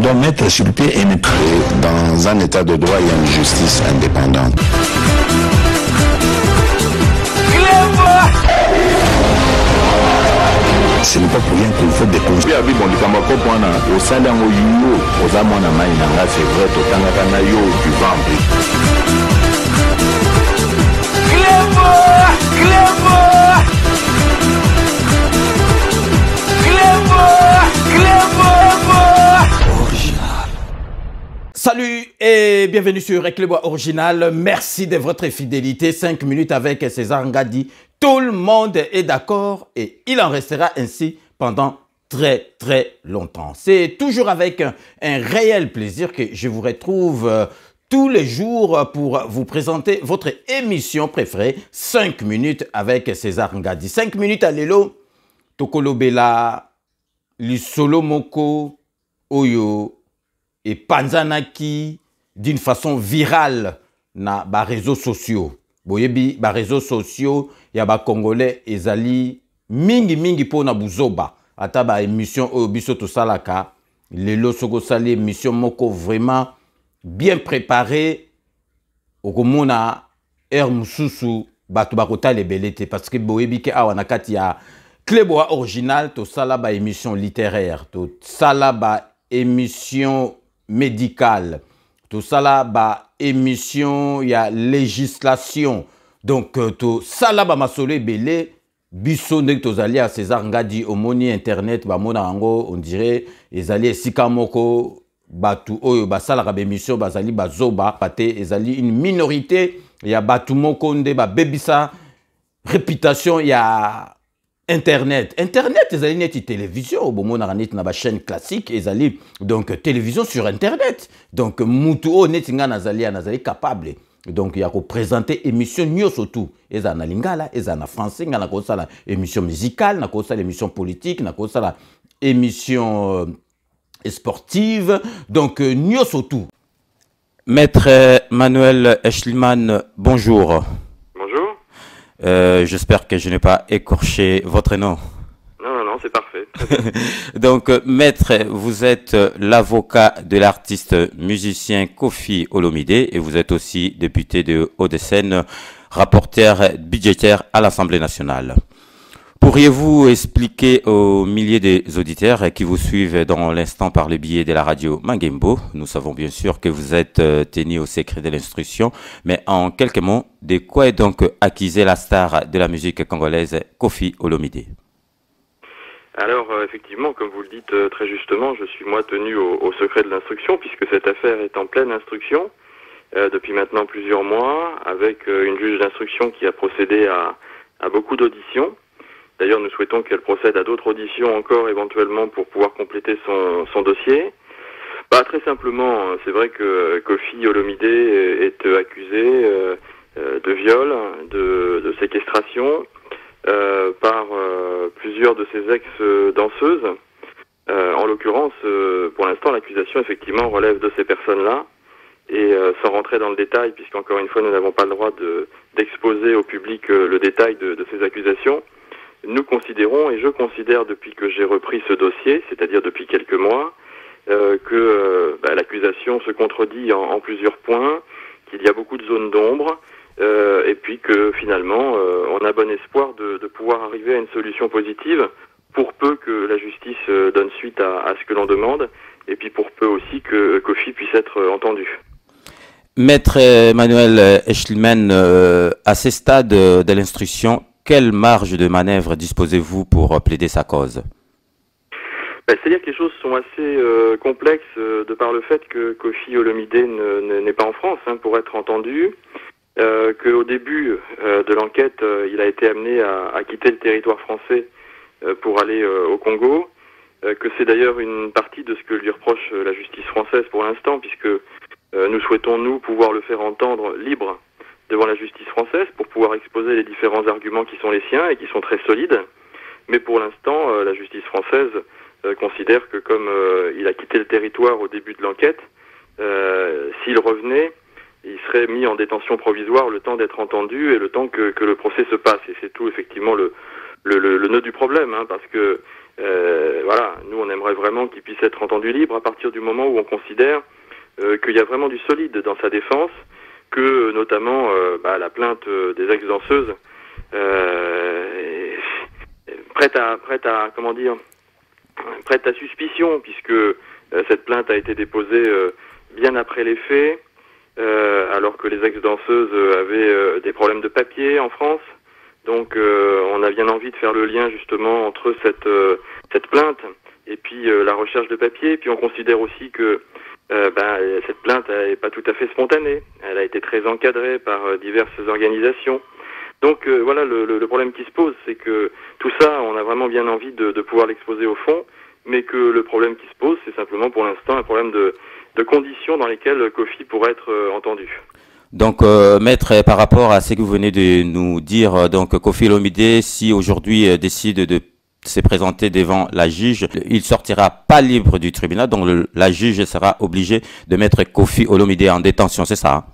Donc mettre sur pied et mettre dans un état de droit, il y a une justice indépendante. Ce n'est pas pour rien qu'il faut des conseils. Salut et bienvenue sur Clébois Original. Merci de votre fidélité. 5 minutes avec César Ngadi. Tout le monde est d'accord et il en restera ainsi pendant très longtemps. C'est toujours avec un réel plaisir que je vous retrouve tous les jours pour vous présenter votre émission préférée, 5 minutes avec César Ngadi. 5 minutes à l'élo, Tokolobela, Lisolo Moko, Oyo et Panzanaki d'une façon virale na ba réseaux sociaux. Boyebi ba réseaux sociaux ya ba congolais ezali mingi pona buzoba ata ba émission obiso to salaka lelo soko sali émission moko vraiment bien préparée okomona air mususu batu bakota lebelete parce que boyebi ke awa nakati ya Clébois Original to sala ba émission littéraire to sala ba émission médicale tout ça là ba émission il y a législation donc tout ça là ba masolo belé biso nek tozali à César Ngadi omoni internet ba mona rango on dirait ezali esika moko batu oyo ba sala ka émission bazali bazoba paté ezali une minorité il y a batu moko nde ba bebisa réputation il y a Internet, ezali neti télévision, bon na net na ba chaîne classique, ezali donc télévision sur internet. Donc mutu o neti nga nazali capable. Donc il y a ko présenter émission nyoso tout. Eza na lingala, eza na français, nga na ko sala émission musicale, na ko sala émission politique, na ko sala émission sportive. Donc nyoso tout. Maître Manuel Eschliman, bonjour. J'espère que je n'ai pas écorché votre nom. Non, c'est parfait. Donc, maître, vous êtes l'avocat de l'artiste musicien Kofi Olomide et vous êtes aussi député de Hauts-de-Seine, rapporteur budgétaire à l'Assemblée nationale. Pourriez-vous expliquer aux milliers des auditeurs qui vous suivent dans l'instant par le biais de la radio Mangembo, nous savons bien sûr que vous êtes tenu au secret de l'instruction, mais en quelques mots, de quoi est donc accusé la star de la musique congolaise Kofi Olomide? Alors effectivement, comme vous le dites très justement, je suis moi tenu au secret de l'instruction puisque cette affaire est en pleine instruction depuis maintenant plusieurs mois avec une juge d'instruction qui a procédé à beaucoup d'auditions. D'ailleurs, nous souhaitons qu'elle procède à d'autres auditions encore éventuellement pour pouvoir compléter son dossier. Très simplement, c'est vrai que Kofi Olomide est accusé de viol, de séquestration par plusieurs de ses ex-danseuses. En l'occurrence, pour l'instant, l'accusation effectivement relève de ces personnes-là. Et sans rentrer dans le détail, puisqu'encore une fois, nous n'avons pas le droit d'exposer au public le détail de ces accusations, nous considérons, et je considère depuis que j'ai repris ce dossier, c'est-à-dire depuis quelques mois, que l'accusation se contredit en plusieurs points, qu'il y a beaucoup de zones d'ombre, et puis que finalement, on a bon espoir de pouvoir arriver à une solution positive, pour peu que la justice donne suite à ce que l'on demande, et puis pour peu aussi que Kofi puisse être entendu. Maître Manuel Eschliman, à ce stade de l'instruction, quelle marge de manœuvre disposez-vous pour plaider sa cause? C'est-à-dire que les choses sont assez complexes de par le fait que Kofi Olomide n'est pas en France pour être entendu, qu'au début de l'enquête, il a été amené à quitter le territoire français pour aller au Congo, que c'est d'ailleurs une partie de ce que lui reproche la justice française pour l'instant, puisque nous souhaitons, nous, pouvoir le faire entendre libre devant la justice française pour pouvoir exposer les différents arguments qui sont les siens et qui sont très solides. Mais pour l'instant, la justice française considère que comme il a quitté le territoire au début de l'enquête, s'il revenait, il serait mis en détention provisoire le temps d'être entendu et le temps que le procès se passe. Et c'est tout effectivement le nœud du problème, parce que Voilà, nous on aimerait vraiment qu'il puisse être entendu libre à partir du moment où on considère qu'il y a vraiment du solide dans sa défense, que notamment la plainte des ex-danseuses prête à comment dire, prête à suspicion, puisque cette plainte a été déposée bien après les faits, alors que les ex-danseuses avaient des problèmes de papier en France. Donc on a bien envie de faire le lien justement entre cette plainte et puis la recherche de papier. Puis on considère aussi que cette plainte n'est pas tout à fait spontanée. Elle a été très encadrée par diverses organisations. Donc voilà, le problème qui se pose, c'est que tout ça, on a vraiment bien envie de pouvoir l'exposer au fond, mais que le problème qui se pose, c'est simplement pour l'instant un problème de conditions dans lesquelles Kofi pourrait être entendu. Donc, maître, par rapport à ce que vous venez de nous dire, donc Kofi Olomide, si aujourd'hui décide de se présenter devant la juge, il sortira pas libre du tribunal, donc la juge sera obligée de mettre Kofi Olomide en détention, c'est ça?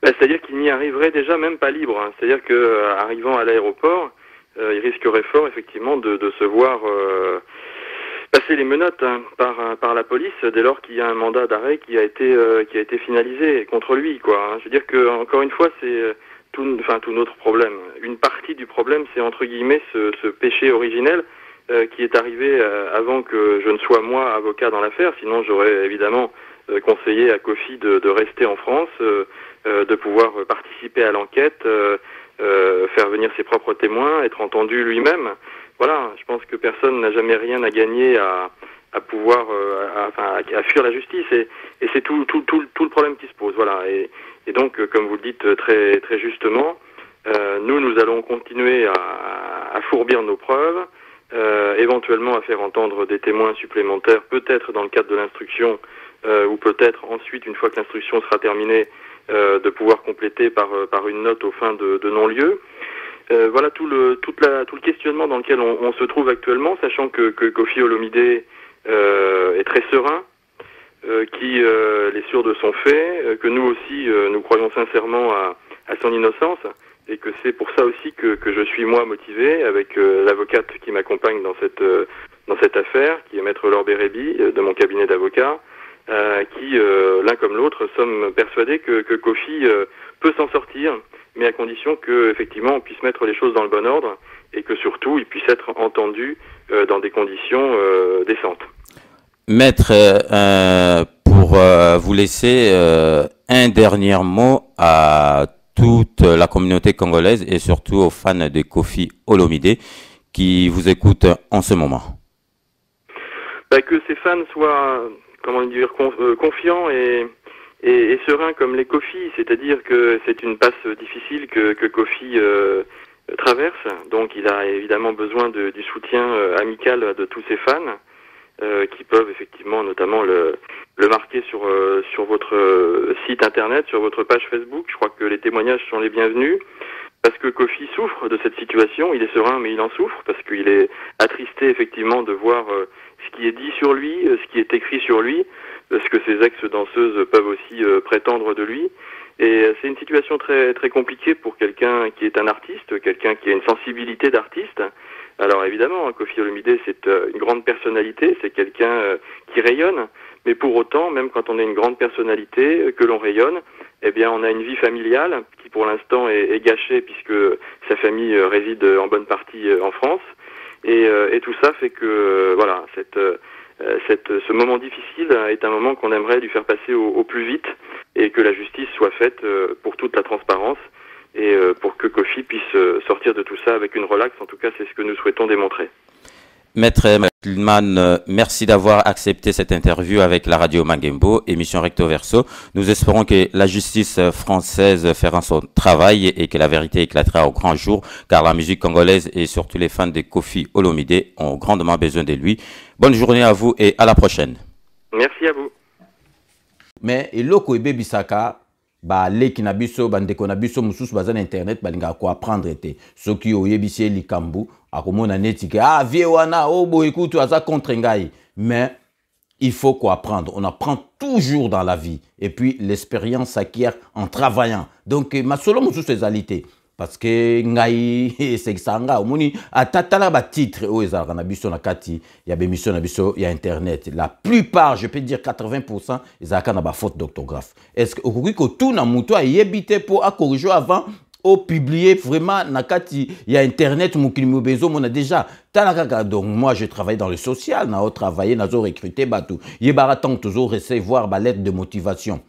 C'est-à-dire qu'il n'y arriverait déjà même pas libre. Hein. C'est-à-dire qu'arrivant à l'aéroport, il risquerait fort effectivement de se voir passer les menottes par la police dès lors qu'il y a un mandat d'arrêt qui a été finalisé contre lui, quoi. Hein. Je veux dire que encore une fois, c'est tout notre problème. Une partie du problème, c'est entre guillemets ce péché originel qui est arrivé avant que je ne sois moi avocat dans l'affaire. Sinon, j'aurais évidemment conseillé à Kofi de rester en France, de pouvoir participer à l'enquête, faire venir ses propres témoins, être entendu lui-même. Voilà, je pense que personne n'a jamais rien à gagner à pouvoir à fuir la justice, et c'est tout le problème qui se pose. Voilà, et donc comme vous le dites très très justement, nous allons continuer à fourbir nos preuves, éventuellement à faire entendre des témoins supplémentaires, peut-être dans le cadre de l'instruction, ou peut-être ensuite, une fois que l'instruction sera terminée, de pouvoir compléter par une note aux fins de non-lieu. Voilà tout le questionnement dans lequel on se trouve actuellement, sachant que Kofi Olomide est très serein, qu'il est sûr de son fait, que nous aussi nous croyons sincèrement à son innocence, et que c'est pour ça aussi que je suis moi motivé, avec l'avocate qui m'accompagne dans cette affaire, qui est Maître Laure Bérébi de mon cabinet d'avocat, qui l'un comme l'autre sommes persuadés que Kofi peut s'en sortir, mais à condition que effectivement on puisse mettre les choses dans le bon ordre, et que surtout il puisse être entendu dans des conditions décentes. Maître, pour vous laisser un dernier mot à toute la communauté congolaise et surtout aux fans de Kofi Olomide qui vous écoutent en ce moment. Que ces fans soient, comment dire, confiants et sereins comme les Kofi, c'est-à-dire que c'est une passe difficile que Kofi traverse, donc il a évidemment besoin du soutien amical de tous ses fans, qui peuvent effectivement notamment le marquer sur votre site internet, sur votre page Facebook. Je crois que les témoignages sont les bienvenus, parce que Kofi souffre de cette situation. Il est serein, mais il en souffre, parce qu'il est attristé effectivement de voir ce qui est dit sur lui, ce qui est écrit sur lui, ce que ses ex-danseuses peuvent aussi prétendre de lui. Et c'est une situation très très compliquée pour quelqu'un qui est un artiste, quelqu'un qui a une sensibilité d'artiste. Alors évidemment, Kofi Olomide, c'est une grande personnalité, c'est quelqu'un qui rayonne, mais pour autant, même quand on a une grande personnalité, que l'on rayonne, eh bien on a une vie familiale qui pour l'instant est gâchée, puisque sa famille réside en bonne partie en France, et tout ça fait que voilà, ce moment difficile est un moment qu'on aimerait lui faire passer au plus vite, et que la justice soit faite pour toute la transparence, et pour que Kofi puisse sortir de tout ça avec une relaxe. En tout cas, c'est ce que nous souhaitons démontrer. Maître Kilman, merci d'avoir accepté cette interview avec la radio Mangembo, émission Recto Verso. Nous espérons que la justice française fera son travail et que la vérité éclatera au grand jour, car la musique congolaise et surtout les fans de Kofi Olomide ont grandement besoin de lui. Bonne journée à vous et à la prochaine. Merci à vous. Mais eloko ebe bisaka ba leki na biso bandeko na biso mususu baza na internet balinga ko apprendre te soki oyebisi likambu akomona neti ke vie wana obo écoute aza contre ngai, mais il faut quoi apprendre. On apprend toujours dans la vie, et puis l'expérience s'acquiert en travaillant. Donc masolo mususu ezalité parce que ngai c'est sanga omoni atatala ba titre o ezalaka na biso na kati ya bémission na biso ya internet la plupart je peux dire 80% ezalaka na ba faute d'orthographe est-ce que okoki ko tuna muto ayebite pour a corriger avant au publier vraiment na kati ya internet mukili mobezo mona déjà talaka donc moi je travaille dans le social na travailler na zo recruter batu yebara tant toujours recevoir ba lettre de motivation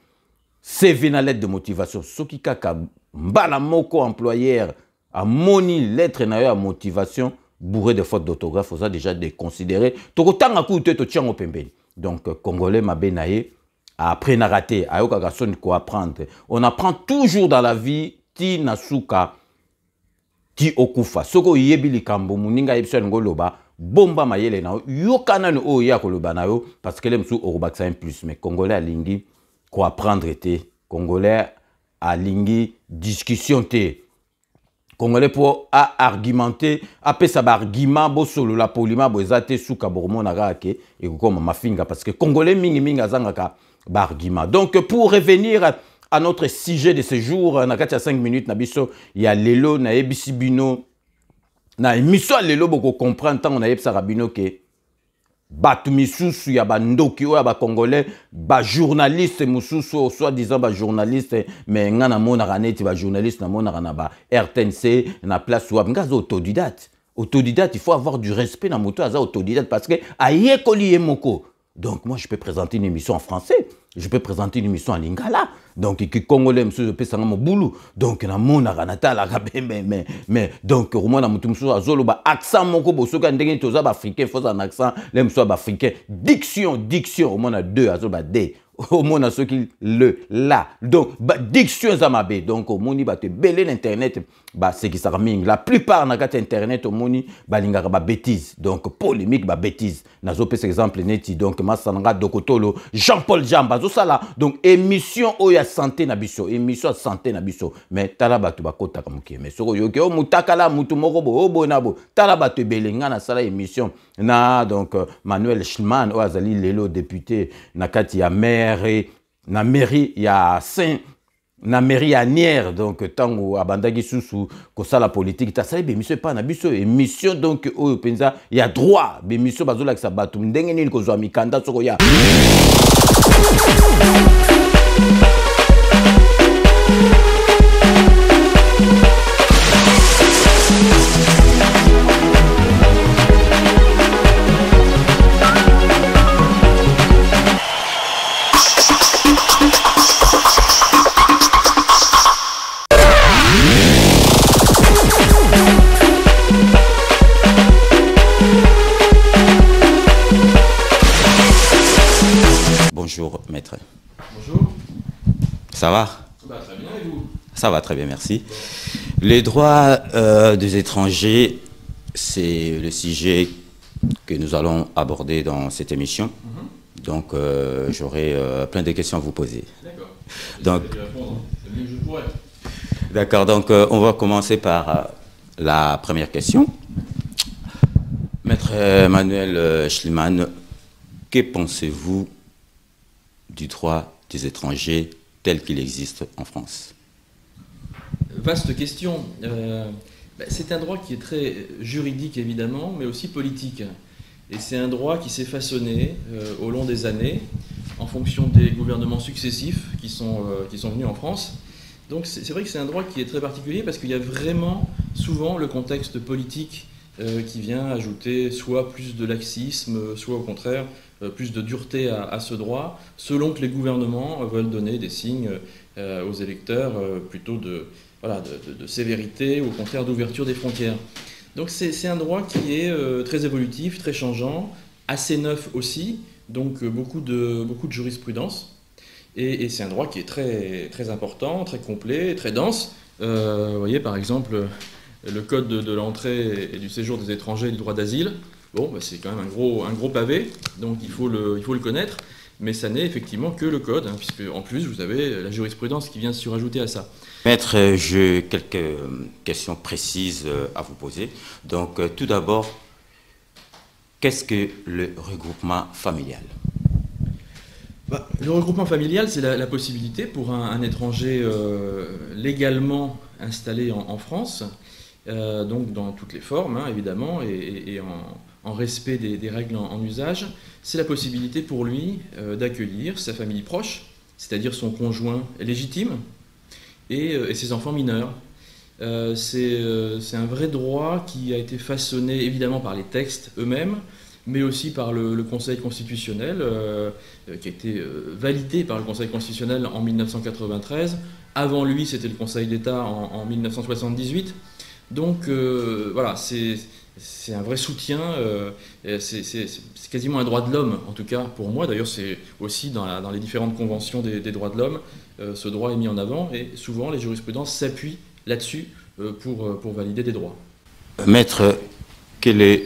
CV na lettre de motivation soki kaka mbala moko employeur a moni lettre na yo ya motivation bourré de fautes d'orthographe ça déjà déconsidéré tokotanga ku te to tiango pembeni donc congolais mabe na ye après na raté ayokaka son ko apprendre on apprend toujours dans la vie ti nasuka ti okufa soko yebi likambo muninga yebso ngoloba bomba mayele na yokana no o ya koloba na yo parce que les msu orobaksa un plus mais congolais alingi ko apprendre te congolais alingi discussion te congolais pour a argumenter apé sa argument bo solo la polima bo ezate suka bormo na gake et comme mafinga parce que congolais mingi azangaka ba argument donc pour revenir à notre sujet de ce jour, na kati ya 5 minutes na biso ya lelo na ebisi bino na émission lelo boko comprendre tant on a yebsa bino ke batu misusu ya bandoki o ya ba congolais ba journaliste mususu soit disant ba journaliste mais ngana mona kaneti ba journaliste na mona kana ba RTNC na place wa ngazo autodidacte il faut avoir du respect na moto aza autodidacte parce que ayekoli moko. Donc moi je peux présenter une émission en français, je peux présenter une émission en lingala. Donc qui congolais monsieur je peux sanger mon boulot. Donc na mona kanata la mais donc au moins na mutu musu azolo ba accent moko bosoka ndenge toza ba africain faut un accent les musu ba africain diction au moins na deux azolo ba d au moins na ceux qui le la donc ba diction zamabe donc au moni ba te belé l'internet ba c'est qui ça ming la plupart na kati internet au moni ba lingaka ba bêtise donc polémique ba bêtise nazo pesa exemple neti donc masananga dokotolo Jean-Paul Jamba zo sala donc émission oya santé na biso émission santé na biso mais tala batu bakota kamuki mais soko yoke o mutakala mutu moko bo nabo tala batu belenga na sala émission na donc Manuel Schliman o azali lelo député na kati ya maire na mairie ya Saint na mairie ya Nier donc tango abandaki susu ko sala politique ta sala émission pas na biso émission donc o penza ya droit émission bazola ki sa batu ndenge nini ko zwa mikanda soko ya Bonjour maître. Bonjour. Ça va? Ça va très bien et vous? Ça va très bien, merci. Les droits des étrangers, c'est le sujet que nous allons aborder dans cette émission. Donc j'aurai plein de questions à vous poser. D'accord. Donc, c'est mieux que je pourrais. D'accord, donc on va commencer par la première question. Maître Manuel Schliman, que pensez-vous du droit des étrangers tel qu'il existe en France? Vaste question. C'est un droit qui est très juridique évidemment, mais aussi politique. Et c'est un droit qui s'est façonné au long des années en fonction des gouvernements successifs qui sont venus en France. Donc c'est vrai que c'est un droit qui est très particulier parce qu'il y a vraiment souvent le contexte politique qui vient ajouter soit plus de laxisme, soit au contraire plus de dureté à ce droit, selon que les gouvernements veulent donner des signes aux électeurs plutôt de sévérité ou au contraire d'ouverture des frontières. Donc c'est un droit qui est très évolutif, très changeant, assez neuf aussi, donc beaucoup de jurisprudence. Et c'est un droit qui est très, très important, très complet, très dense. Vous voyez par exemple le code de l'entrée et du séjour des étrangers et du droit d'asile. Bon, c'est quand même un gros pavé, donc il faut le connaître, mais ça n'est effectivement que le code, puisque en plus vous avez la jurisprudence qui vient se surajouter à ça. Maître, j'ai quelques questions précises à vous poser. Donc tout d'abord, qu'est-ce que le regroupement familial? Le regroupement familial, c'est la possibilité pour un étranger légalement installé en France, donc dans toutes les formes, hein, évidemment, et en respect des règles en usage, c'est la possibilité pour lui d'accueillir sa famille proche, c'est-à-dire son conjoint légitime et ses enfants mineurs. C'est un vrai droit qui a été façonné évidemment par les textes eux-mêmes, mais aussi par le Conseil constitutionnel, qui a été validé par le Conseil constitutionnel en 1993. Avant lui, c'était le Conseil d'État en 1978. Donc voilà, c'est un vrai soutien, c'est quasiment un droit de l'homme, en tout cas pour moi. D'ailleurs, c'est aussi dans les différentes conventions des droits de l'homme, ce droit est mis en avant, et souvent les jurisprudences s'appuient là-dessus pour valider des droits. Maître, quelle est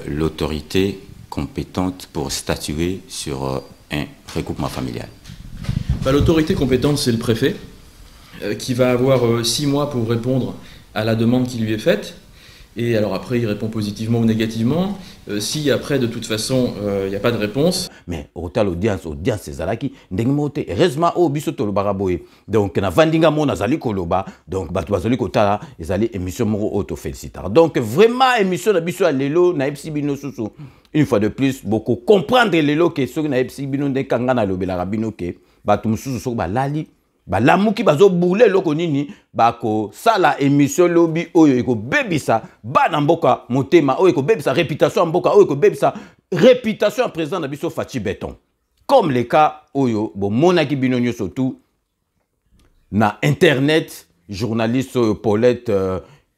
l'autorité compétente pour statuer sur un regroupement familial? L'autorité compétente, c'est le préfet, qui va avoir 6 mois pour répondre à la demande qui lui est faite. Et alors après, il répond positivement ou négativement. Si après, de toute façon, il n'y a pas de réponse. Mais au total, audience c'est Zalaki. Heureusement, au biso to baraboye. Donc, na vandinga mona zali koloba. Donc, batu bazali kotala, ezali émission moro auto félicitar. Donc, vraiment, émission na biso à lelo na epsi bino susu. Une fois de plus, beaucoup comprendre lelo que ce na epsi bino de kangana lobela rabino ke batu mususu so ba lali. Lamuki bazo boule loko nini bako sala émission lobby oyo eko bebisa bana mboka motema oyo eko bebisa réputation mboka oyo eko bebisa réputation président na biso Fachi Béton, comme le cas oyo bo monaki bino nyonso tout na internet journaliste Paulette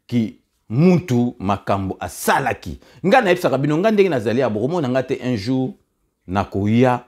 qui mutu makambo asalaki nga na epsa bino nga ndenge nazali ya bomona ngate un jour nakoya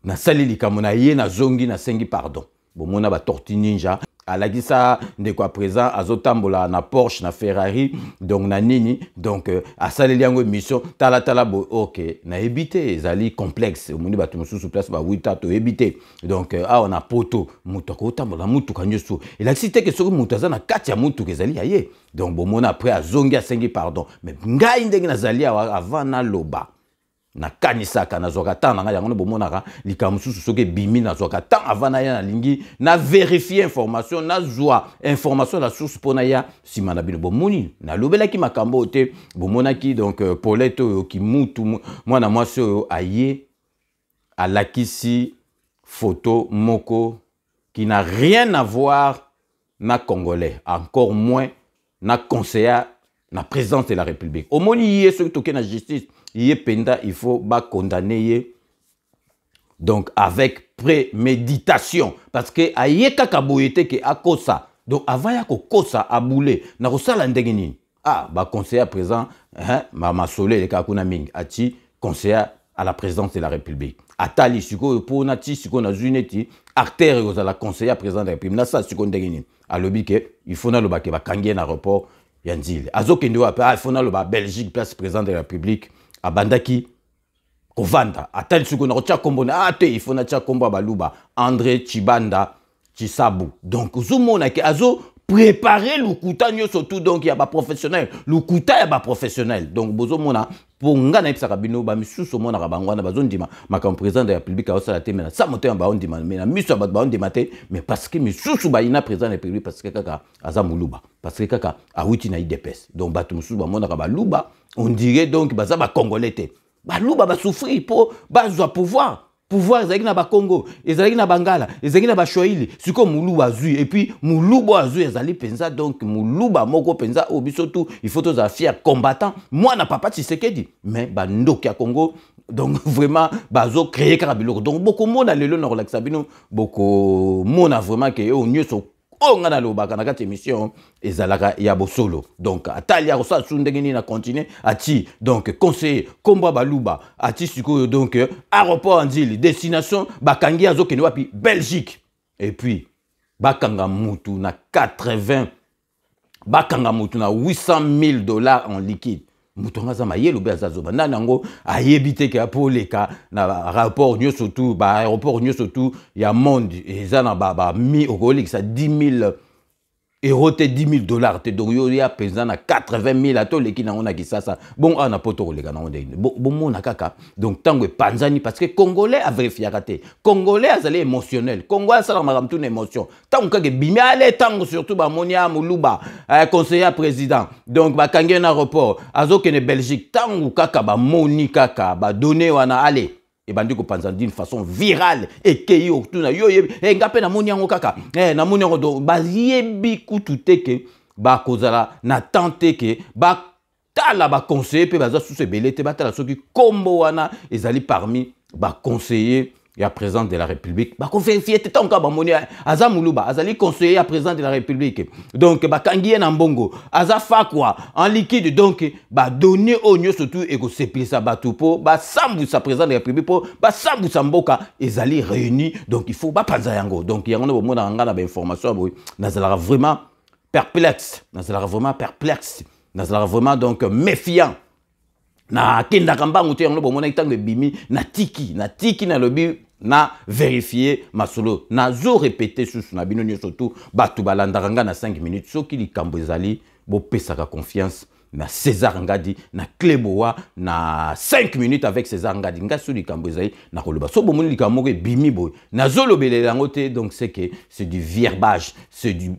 na sali likambo na ye na zongi na sengi pardon bomona ba torti ninja alakisa ndeko présent azotambola na Porsche na Ferrari donc na nini donc asaleli yango émission tala bo OK na ebité ezali complexe omoni bato mususu place ba 8 to ebité donc on a poto mutu ko tambola mutu kanyoso elakisi te ke soki mutu aza na kati ya mutu kezali ya ye donc bomona après azongi a sengi pardon mais ngai ndenge nazali avant na loba na kanisaka na zokata na yango bomonaka likamususu soke bimi na zokata avant na ya na lingi na vérifier information na zwa information la source pona ya simana bino bomoni na lobelaki makambo te bomonaki donc Paulette ki mutu mwana mwasi oyo aye alakisi photo moko qui n'a rien à voir na congolais, encore moins na conseiller na présidence de la République. Au moment où il y a ce qui est la justice, il faut condamner donc avec préméditation parce que aye kaka boyete ke akosa donc avant ya kosa aboulé na kosala ndenge nini conseiller présent mama Solé le kakuna mingi ati conseiller à la présidence de la République atali siko pour na ti siko na zuneti acteur ozala conseiller président de la République na sa siko ndenge nini alobi ke il faut na loba ke bakangie na aéroport ya Nzile azokende wa il faut na loba Belgique place président de la République abandaki kovanda atali siko na kotia kombo na te il faut na tia kombo baluba André Chibanda Chisabu donc zumona ke azo préparer lukuta nyoso tout donc ya ba professionnel lukuta ya ba professionnel donc bozo mona pour nga na epsaka bino ba misusu mona ka bangwana bazondima makam président de la République a osala te mena sa moto ba ondima mena miso ba ondima te mais parce que misusu ba ina président de la République parce que kaka aza muluba parce que kaka awiti na IDPS donc ba misusu ba mona ka ba luba on dirait donc baza ba congolais te ba luba ba souffrir pour bazwa pouvoir ezalaki na ba Congo ezalaki na Bangala ezalaki na ba Shoili siko muluba azui et puis muluba azui ezali penza donc muluba moko penza obiso tout il faut tous fier combattant moi na papa Tshisekedi mais ba ndoki ya Congo donc vraiment bazo créer karabiloko donc beaucoup mona lelo na relaxa bino beaucoup mona vraiment que o nyoso on a le bac na émission ezalaka ya bosolo donc atali ya ça sundenge ni na continuer ati donc conseiller komba baluba ati siko donc aéroport Nzili destination bakangi azokende wapi Belgique et puis bakanga mutu na 80 bakanga mutu na $800,000 en liquide mutonga za mayelo be azazoba nani yango ayebite ke apoleka na rapport nyoso tout ba aéroport nyoso tout ya monde eza na ba mi okolikisa 10,000 euro te 10 000 dollars te donc yo ya président na 80 000 ato leki na ona kisasa bon ana poto kolega na onde bon mona kaka donc tango panzani parce que congolais a vérifié raté congolais azali émotionnel congolais ça la maramtu une émotion tango kake bimi ale tango surtout ba monia muluba conseiller président donc ba kangi na aéroport azokene Belgique tango kaka ba moni kaka ba donner wana ale et bandi ko panza d'une façon virale et que yo tuna yo ngape na moni yango kaka na moni yango do ba yebi kutute ke ba kozala na tante ke ba tala ba conseiller pe baza sous belete ba tala soki kombo wana ezali parmi ba conseiller et à président de la République ba ko vérifier tant ka ba moni aza muluba azali conseiller à président de la République donc ba kangiye na mbongo aza fa quoi en liquide donc ba donner au nyo surtout et ko seplisa batupo ba sambu sa président de la République po ba sambu sa mboka ezali réuni donc il faut ba panza yango donc yango no mona nga na ba information bo nazala vraiment perplexe nazala vraiment donc méfiant na kenda kambangu te yango bomona itango bimi na tiki na lobi na vérifier masolo na zo répéter sous na bino surtout batu balandaranga na 5 minutes soki likambo ezali bo pesaka confiance na César Ngadi na Kleboa na 5 minutes avec César Ngadi ngasu likambo ezali na koloba so bomoni likambo ke bimi boy na zo lobele yango te donc c'est que c'est du verbage c'est du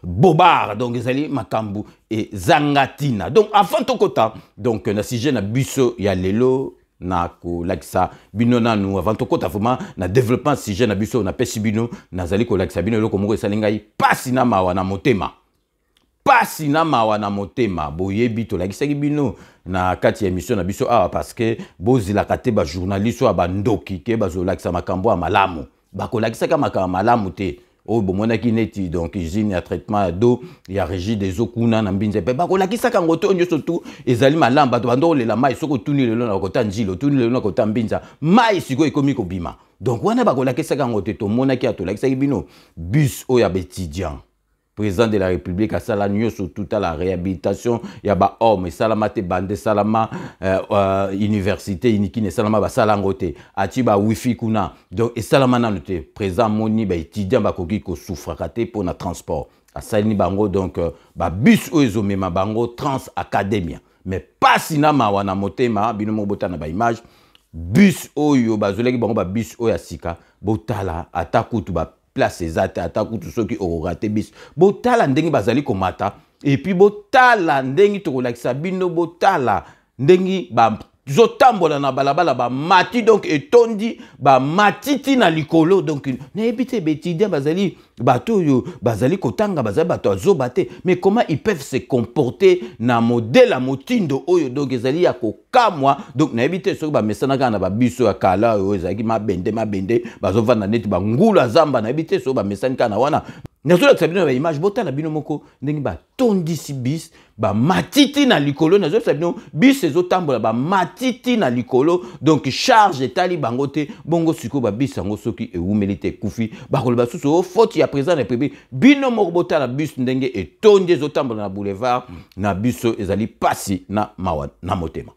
bobard donc ezali makambu et zangatina donc avant tokota donc na sujet na biso ya lelo na ko lakisa bino nanu avant tokota vraiment na développement sujet na biso na pesi bino nazali ko lakisa bino loko moko esalingai pasi na mawa na motema pasi na mawa na motema boyebi to lakisaki bino na kati ya émission na biso parce que bozila kate ba journaliste wa bandoki ke bazolakisa makambo ya malamu bakolakisaka makambo malamu te o bomonaki neti donc usine ya traitement d'eau ya régie des eaux kuna na mbinze pe bakolakisaka ngoto nyo surtout ezali malamu bato bando lela mai soko tuni lelo na kota njilo tuni lelo na kota mbinza mai siko ekomi kobima donc wana bakolakisaka ngoto to monaki atolakisaki bino bus o ya étudiant président de la République a salaniyo surtout à la réhabilitation ya ba homme salama te bande salama université iniki ne salama ba salangote ati ba wifi kuna donc et salama nanu te président moni ba étudiant ba koki ko souffra te pour na transport a salini bango donc ba bus o ezomema bango Trans Academia mais pas sinama wana motema bino mo botana ba image bus oyo bazoleki bango ba bus oyo asika botala atakutu ba place ezate atakutu soki orate bis botala ndengi bazali komata et puis botala ndengi tokolakisa bino botala ndengi ba zotambola na balabala ba mati donc etondi ba matiti na likolo donc n'ebite betidia bazali bato yo bazali kotanga bazali bato azobate mais comment ils peuvent se comporter na modèle motindo oyo donc ezali ya kokamwa donc n'ebite soki ba mesana kana ba biso ya kala oyo ezali mabende bazovanda neti ba ngula zamba n'ebite soki ba mesana kana wana nazola sabino ba image botala bino moko ndengi ba tondisi bis ba matiti na likolo nazola sabino bis ezotambola ba matiti na likolo donc charge etali bango te bongo siko ba bis yango soki ewumeli te kufi bakoloba susu faute ya président de la République bino moko botala bus ndenge etondi ezotambola na boulevard na biso ezali pasi na mawa na motema.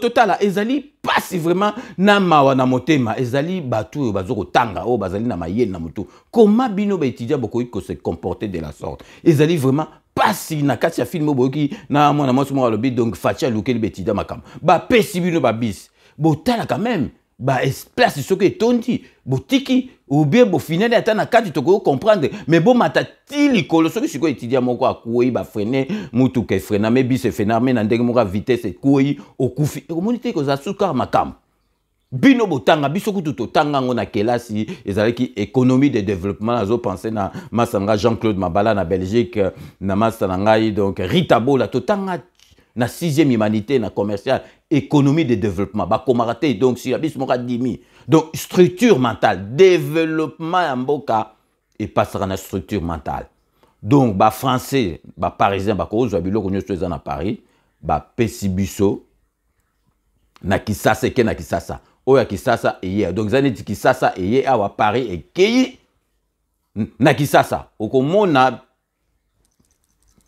Total ezali pasi vraiment na mawa na motema ezali batu bazoko tanga o bazali na mayel na mutu comment bino ba étudiant boko ko se comporter de la sorte ezali vraiment pasi na kati ya film boki na mwana mwasi mo alobi donc fatia lukeli ba étudiant makam ba pesi bino ba bis botala quand même ba place soki etondi botiki ou bien bo finale ata na kati toko comprendre mais bo matati likolo soki siko étudiant moko akuoi ba freiner mutu ke freiner mais bis freiner mais na ndenge moko vitesseekuoi okufi ekomoni te ko za suka makam bino botanga biso kutu totanga ngo na kelasi ezalaki économie de développement azo penser na masanga Jean-Claude Mabala na Belgique na masanga ngai donc Rita Bola totanga na 6e humanité na commercial économie de développement ba komarate donc si abis moka dimi donc structure mentale développement ya mboka et passera na structure mentale donc ba français ba parisien ba ko zo biloko nyoso eza na Paris ba pesi biso na Kisasa ke na Kisasa oya Kisasa eye donc zani ti Kisasa eye awa Paris et kei na Kisasa okomona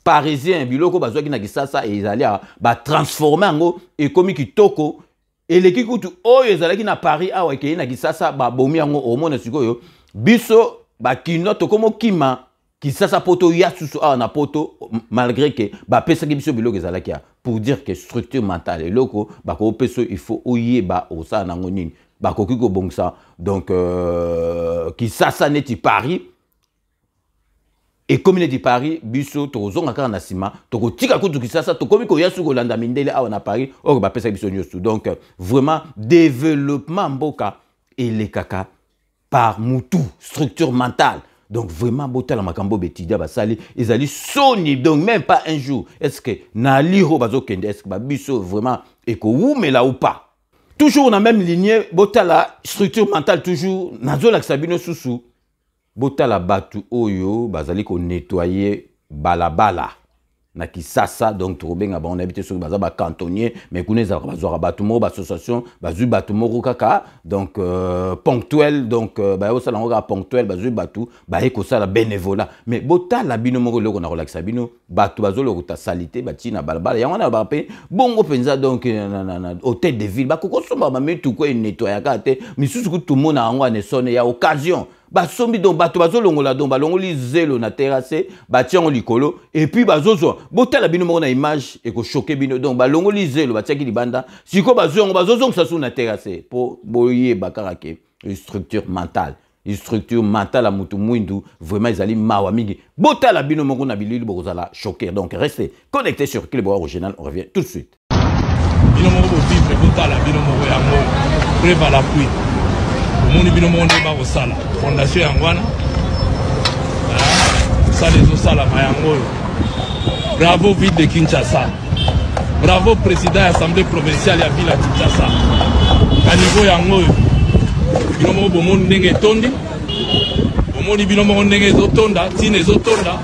parisien biloko bazwaki na Kisasa et ezali ba transformer ngo ekomi kitoko eleki kutu oyo ezalaki na Paris awa kei na Kisasa ba bomi ngo omona sikoyo biso ba kinoto komo kima Kisasa poto ya susu awa na poto malgré que ba pesa ki biso biloko ezalaki pour dire que structure mentale eloko ba ko peso il faut oyeba osa nango nini ba koki ko bongsa donc Kisasa neti Paris et commune de Paris biso tozonga kaka na sima tokotika kutu Kisasa tokomi ko yasu ko landa mindele awa na Paris o ba pesa biso nyosu donc vraiment développement mboka et kaka par mutu structure mentale. Donc vraiment, bota la makambo betidia basali, ils allaient soni, donc même pas un jour. Est-ce que na liro bazo kende, est-ce que babiso vraiment eko ou mais là ou pas? Toujours dans la même lignée, bota la structure mentale toujours nazo la sabino susu. Bota la batu oyo bazali ko nettoyer balabala. Na Kisasa donc trobenga ba on habite sur baza ba cantonnier mais kuneza bazora batu mo ba association bazu batu mo kaka donc ponctuel donc ba osala ngoka ponctuel bazu batu ba eko sala bénévolat mais bota la bino mo loko na relaxa bino batu bazolo ko ta salité batina balabala yango na ba pe bongo penza donc na hôtel de ville ba ko somba ba metu ko nettoyer ka te misusu ko tout monde ngo ne sonne ya occasion basombi donc bato bazolongola donc balongoli zelo na terrasse batiango likolo et puis bazozo botala bino moko na image et ko choquer bino donc balongoli zelo batiaki libanda siko bazozongo sasu na terrasse po boye bakarake structure mentale à mutu mwindu vraiment ezali mawa mingi botala bino moko na bilili bokozala choquer donc restez connectés sur Clipboard Original, on revient tout de suite bino moko vivre botala bino moko yango preuve à l'appui Moni bino monde ba ko sala fondation yangwana ça les sala mayango bravo ville de Kinshasa bravo président de l'Assemblée provinciale ya ville de Kinshasa ka niveau yango bino mo bomondi ndenge tondi bomoni bino mo ndenge zotonda tine zotonda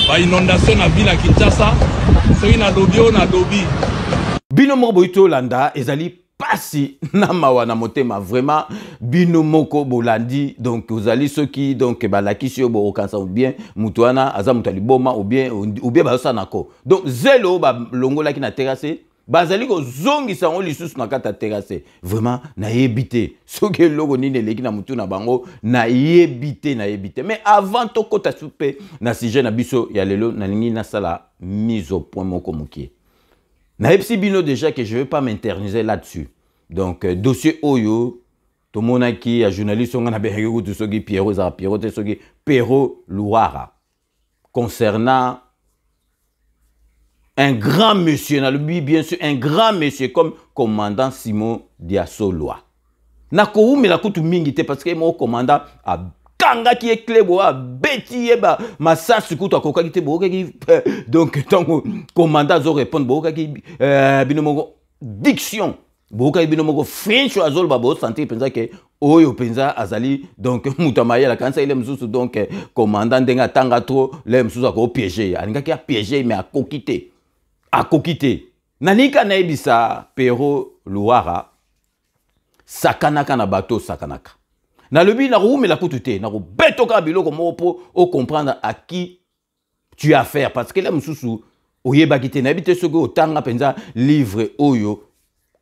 ba inondation na ville ya Kinshasa soki na lobi bino mo boito landa ezali pasi na mawa na motema vraiment bino moko bolandi donc vous allez ceux qui donc balakisi yo bo kansa ou bien mutuana aza mutali boma ou bien ba nako donc zelo ba longola ki na terrasse bazali ko zongisa ngo lisusu na kata terrasse vraiment na yebité soki logo nini leki na mutu na bango na yebité mais avant to kota soupe na sujet na biso ya lelo na lingi na sala mise au point moko mokie. Na epsi bino déjà que je ne vais pas m'interniser là-dessus. Donc, dossier Oyo, tout le monde qui est journaliste, on a bien tout ce qui est Perro Louara. Concernant un grand monsieur, bien sûr, un grand monsieur comme commandant Simon Diasoloa. Nakou mais la coutu mingite parce que mon commandant a kanga qui est clé boa beti ba massa sukuto akoka kite boka ki donc tant commandant zo répondre boka ki binomo diction boka binomo French azol babo santé penza que oyo penza azali donc mutamaya la kansa ile mzusu donc commandant denga tanga trop le mzusu ko piéger alinga ki a piéger mais a kokité nanika na ebisa Perro Louara sakanaka na bateau sakanaka. Na lebi na roue mais la coutute na beto ka biloko mopo au comprendre à qui tu as affaire parce que là mususu oyeba kite na bité soko otanga penza livre oyo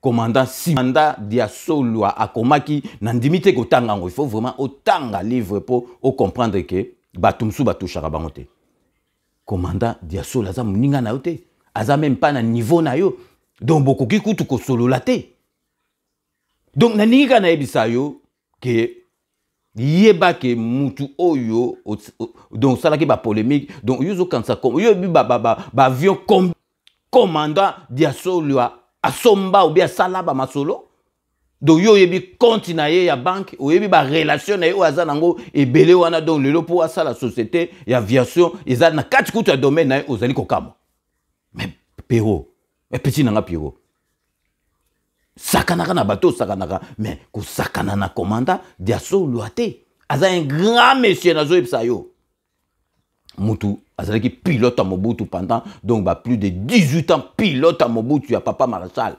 commandant Simanda Diasoloa akomaki na ndimite ko tanga ngo il faut vraiment otanga livre pour au comprendre que batumsu batushaka bangote commandant Diasoloa za muninga na yote aza même pas na niveau na yo donc bokoki kutu ko solo laté donc na ninga na ebisa yo que yeba ke mutu oyo donc ça là qui ba polémique donc yuzo kansa comme yo bi ba avion commandant Diasoloa asomba ou bien salaba masolo Donc yo yebi compte na ye ya banque, ou yebi ba relation na ye ou azanango et belé wana donc lelo pour ça la société et aviation, ils na kati kuta domaine na ye ozali kokamo. Mais Péro, petit nanga Péro. Sakanaka na bateau sakanaka, mais ko sakana na commanda diaso loate. Aza un grand monsieur na zo epsa yo. Moutou, azali ki pilote à Mobutu pendant donc bah plus de 18 ans pilote à Mobutu ya papa Marshal.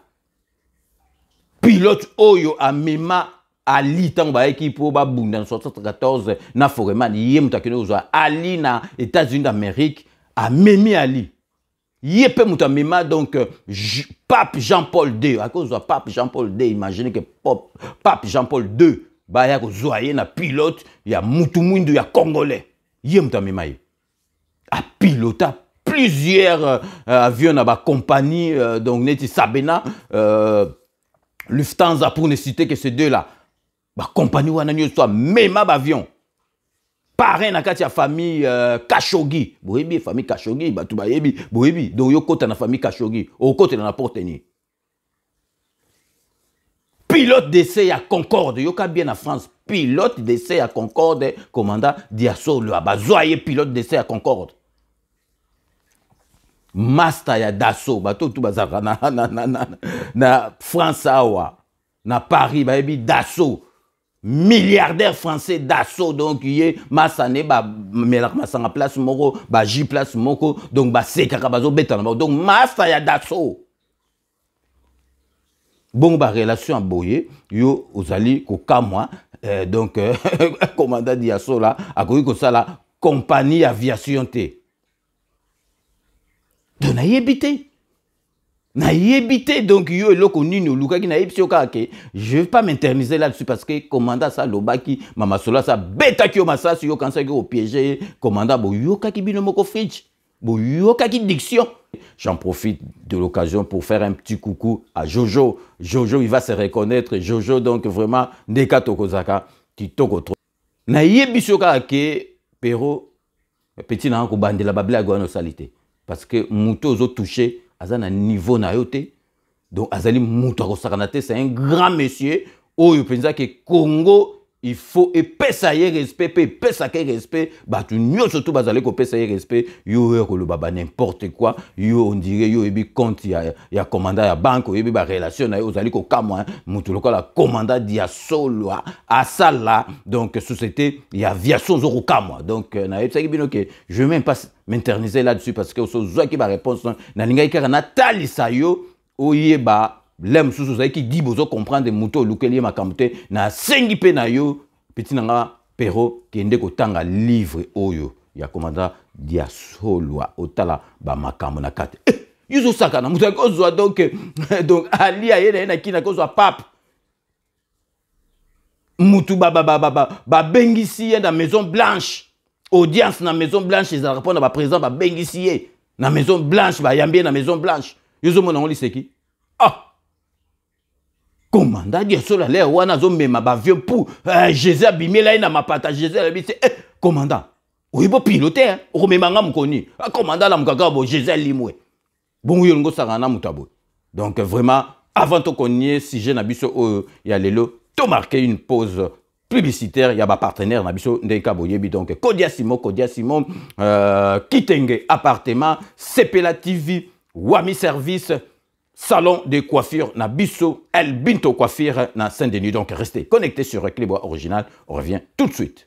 Pilote oyo a mema Ali tant ba équipe pour ba bunda en 74 na Foreman yem takino zo Ali na États-Unis d'Amérique a memi Ali. Yepé muta mema donc Pape Jean-Paul II à cause de Pape Jean-Paul II imaginez que Pape Jean-Paul II ba ya ko zoyer na pilote ya mutu mwindu ya congolais yem ta mema a piloté plusieurs avions na ba compagnie donc neti Sabena Lufthansa pour ne citer que ces deux-là. La compagnie wana soit même avion. Parrain na kati ya famille Khashoggi. Boyebi famille Khashoggi, ba tu bayebi, boyebi. Donc yo kota na famille Khashoggi, au côté na porte ni. Pilote d'essai à Concorde, yo ka bien en France. Pilote d'essai à Concorde, commandant Diasso le abazoye pilote d'essai à Concorde. Master ya Dassault, bato tout bazaka na France awa, na Paris, bayebi Dassault, milliardaire français Dassault, donc yé masane ba melak masanga place moko, ba J place moko, donc ba sekaka bazo beta na donc master ya Dassault. Bon ba relation boye, yo ozali ko kamwa, donc commandant Diasso là, akoki ko sala compagnie aviation té. Donc, na yébité, donc yo eloko nini luka ki na yebisi okake. Je vais pas m'interniser là-dessus parce que commandant ça lobaki mama sola ça beta ki o masasi yo kansa ki o piéger commandant bo yo kaki bino moko fridge bo yo kaki diction. J'en profite de l'occasion pour faire un petit coucou à Jojo. Jojo il va se reconnaître. Jojo donc vraiment ndeka tokozaka kitoko trop. Na yebisi okake pero petit na ko bandela babla gono salité. Parce que Mouto zo touché à un niveau na yote. Donc azali Mouto ko sakanate c'est un grand monsieur. Oh yo pensa que Congo il faut epesa ye respect pe pesa ke respect ba tu nyo surtout bazali ko pesa ye respect yo ko le baba n'importe quoi yo on dirait yo ebi compte ya commandant ya banque ebi ba relation na yo ozali ko kamwa Mouto lokola commandant dia solo à sala donc société ya aviation zo ko kamwa donc na yebisa ki bino que je vais même pas m'interniser là-dessus parce que so zo ki ba réponse na linga ikara na talisa yo oyeba l'homme sous qui dit bozo comprendre Mouto lukeli makamte na sengi pe na yo petit nanga pero kende ko tanga livre oyo ya commandant Diasolwa otala ba makambo na kate yuzo saka na Mouto ko zo donc ali ayena na kina ko zo pape Mouto ba bengisi na Maison Blanche audience na Maison Blanche ils répondent ba président ba bengisi na Maison Blanche ba yambie na Maison Blanche yuzo mona on liseki commandant Diasso la l'air wana zo mema ba vieux pour Jésus abimela na mapata Jésus la bise commandant oui bo piloter o memanga mkoni commandant la mkaka bo Jésus limwe bon yo ngo sangana mutabo donc vraiment avant to konnier sujet na biso ya lelo to marquer une pause publicitaire ya ba partenaire na biso ndeka boyebi donc Kodia Simon Kitenge appartement Sepela TV Wami service salon de coiffure na biso El Binto coiffure na Saint-Denis. Donc restez connectés sur Clébois Original. On revient tout de suite.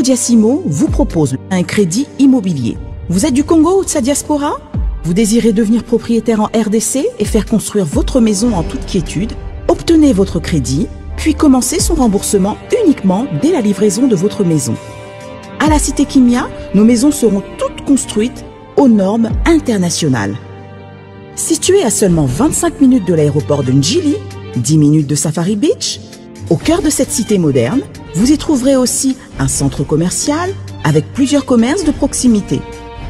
Codiasimo vous propose un crédit immobilier. Vous êtes du Congo ou de sa diaspora? Vous désirez devenir propriétaire en RDC et faire construire votre maison en toute quiétude? Obtenez votre crédit, puis commencez son remboursement uniquement dès la livraison de votre maison. À la Cité Kimia, nos maisons seront toutes construites aux normes internationales. Située à seulement 25 minutes de l'aéroport de Njili, 10 minutes de Safari Beach, au cœur de cette cité moderne, vous y trouverez aussi un centre commercial avec plusieurs commerces de proximité.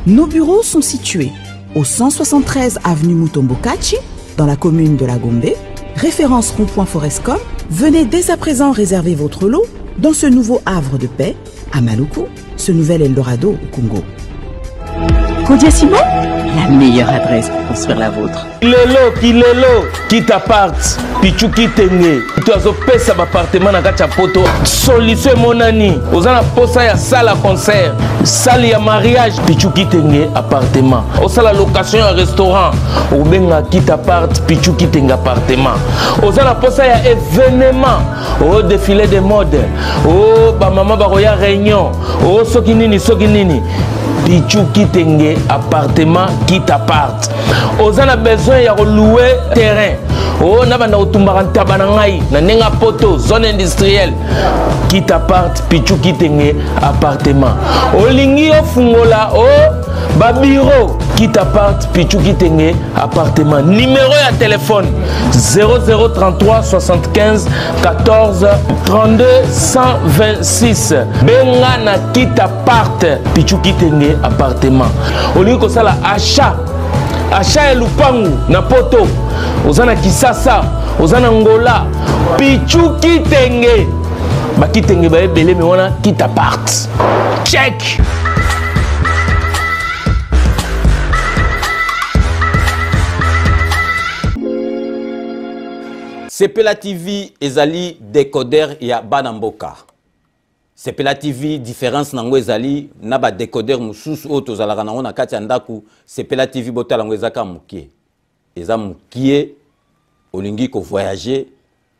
Nos bureaux sont situés au 173 avenue Mutombokachi, dans la commune de la Gombe, référence rond-point Forescom. Venez dès à présent réserver votre lot dans ce nouveau havre de paix à Maluku, ce nouvel Eldorado au Congo. Codiasimo, la meilleure adresse pour construire la vôtre. Kilelo, quitte appart, pichu kitenge. Tu as opé appartement na kacha poto. Solution monani. Ozana posa ya salle à concert, salle ya mariage, pichu kitenge appartement. Osala location ya restaurant, obenga quitte appart, pichu kitenge appartement. Ozana posa ya événement, au défilé de mode, oh ba mama ba roya réunion, oh soki nini. Pichu kitenge appartement quitte appart. Ozana besoin ya louer terrain. Oh na banda otumbaka ntaba na ngai na nenga poto zone industrielle quitte appart pichu kitenge appartement. Olingi ofungola ba bureau quitte appart pichu kitenge appartement. Numéro ya téléphone 0033 75 14 32 126. Benga na quitte appart pichu kitenge appartement. Olingi ko sala achat ya lupangu na poto. Ozana Kisasa, Ozana Ngola, pichu kitenge. Ba kitenge ba ebele me wana quitte appart. Check. Sepela TV ezali décodeur ya Banamboka. Sepela TV différence nango ezali na ba décodeur mususu o tozalaka nango na kati ya ndaku. Sepela TV botala ngo ezaka mukie. Eza mukie olingi ko voyager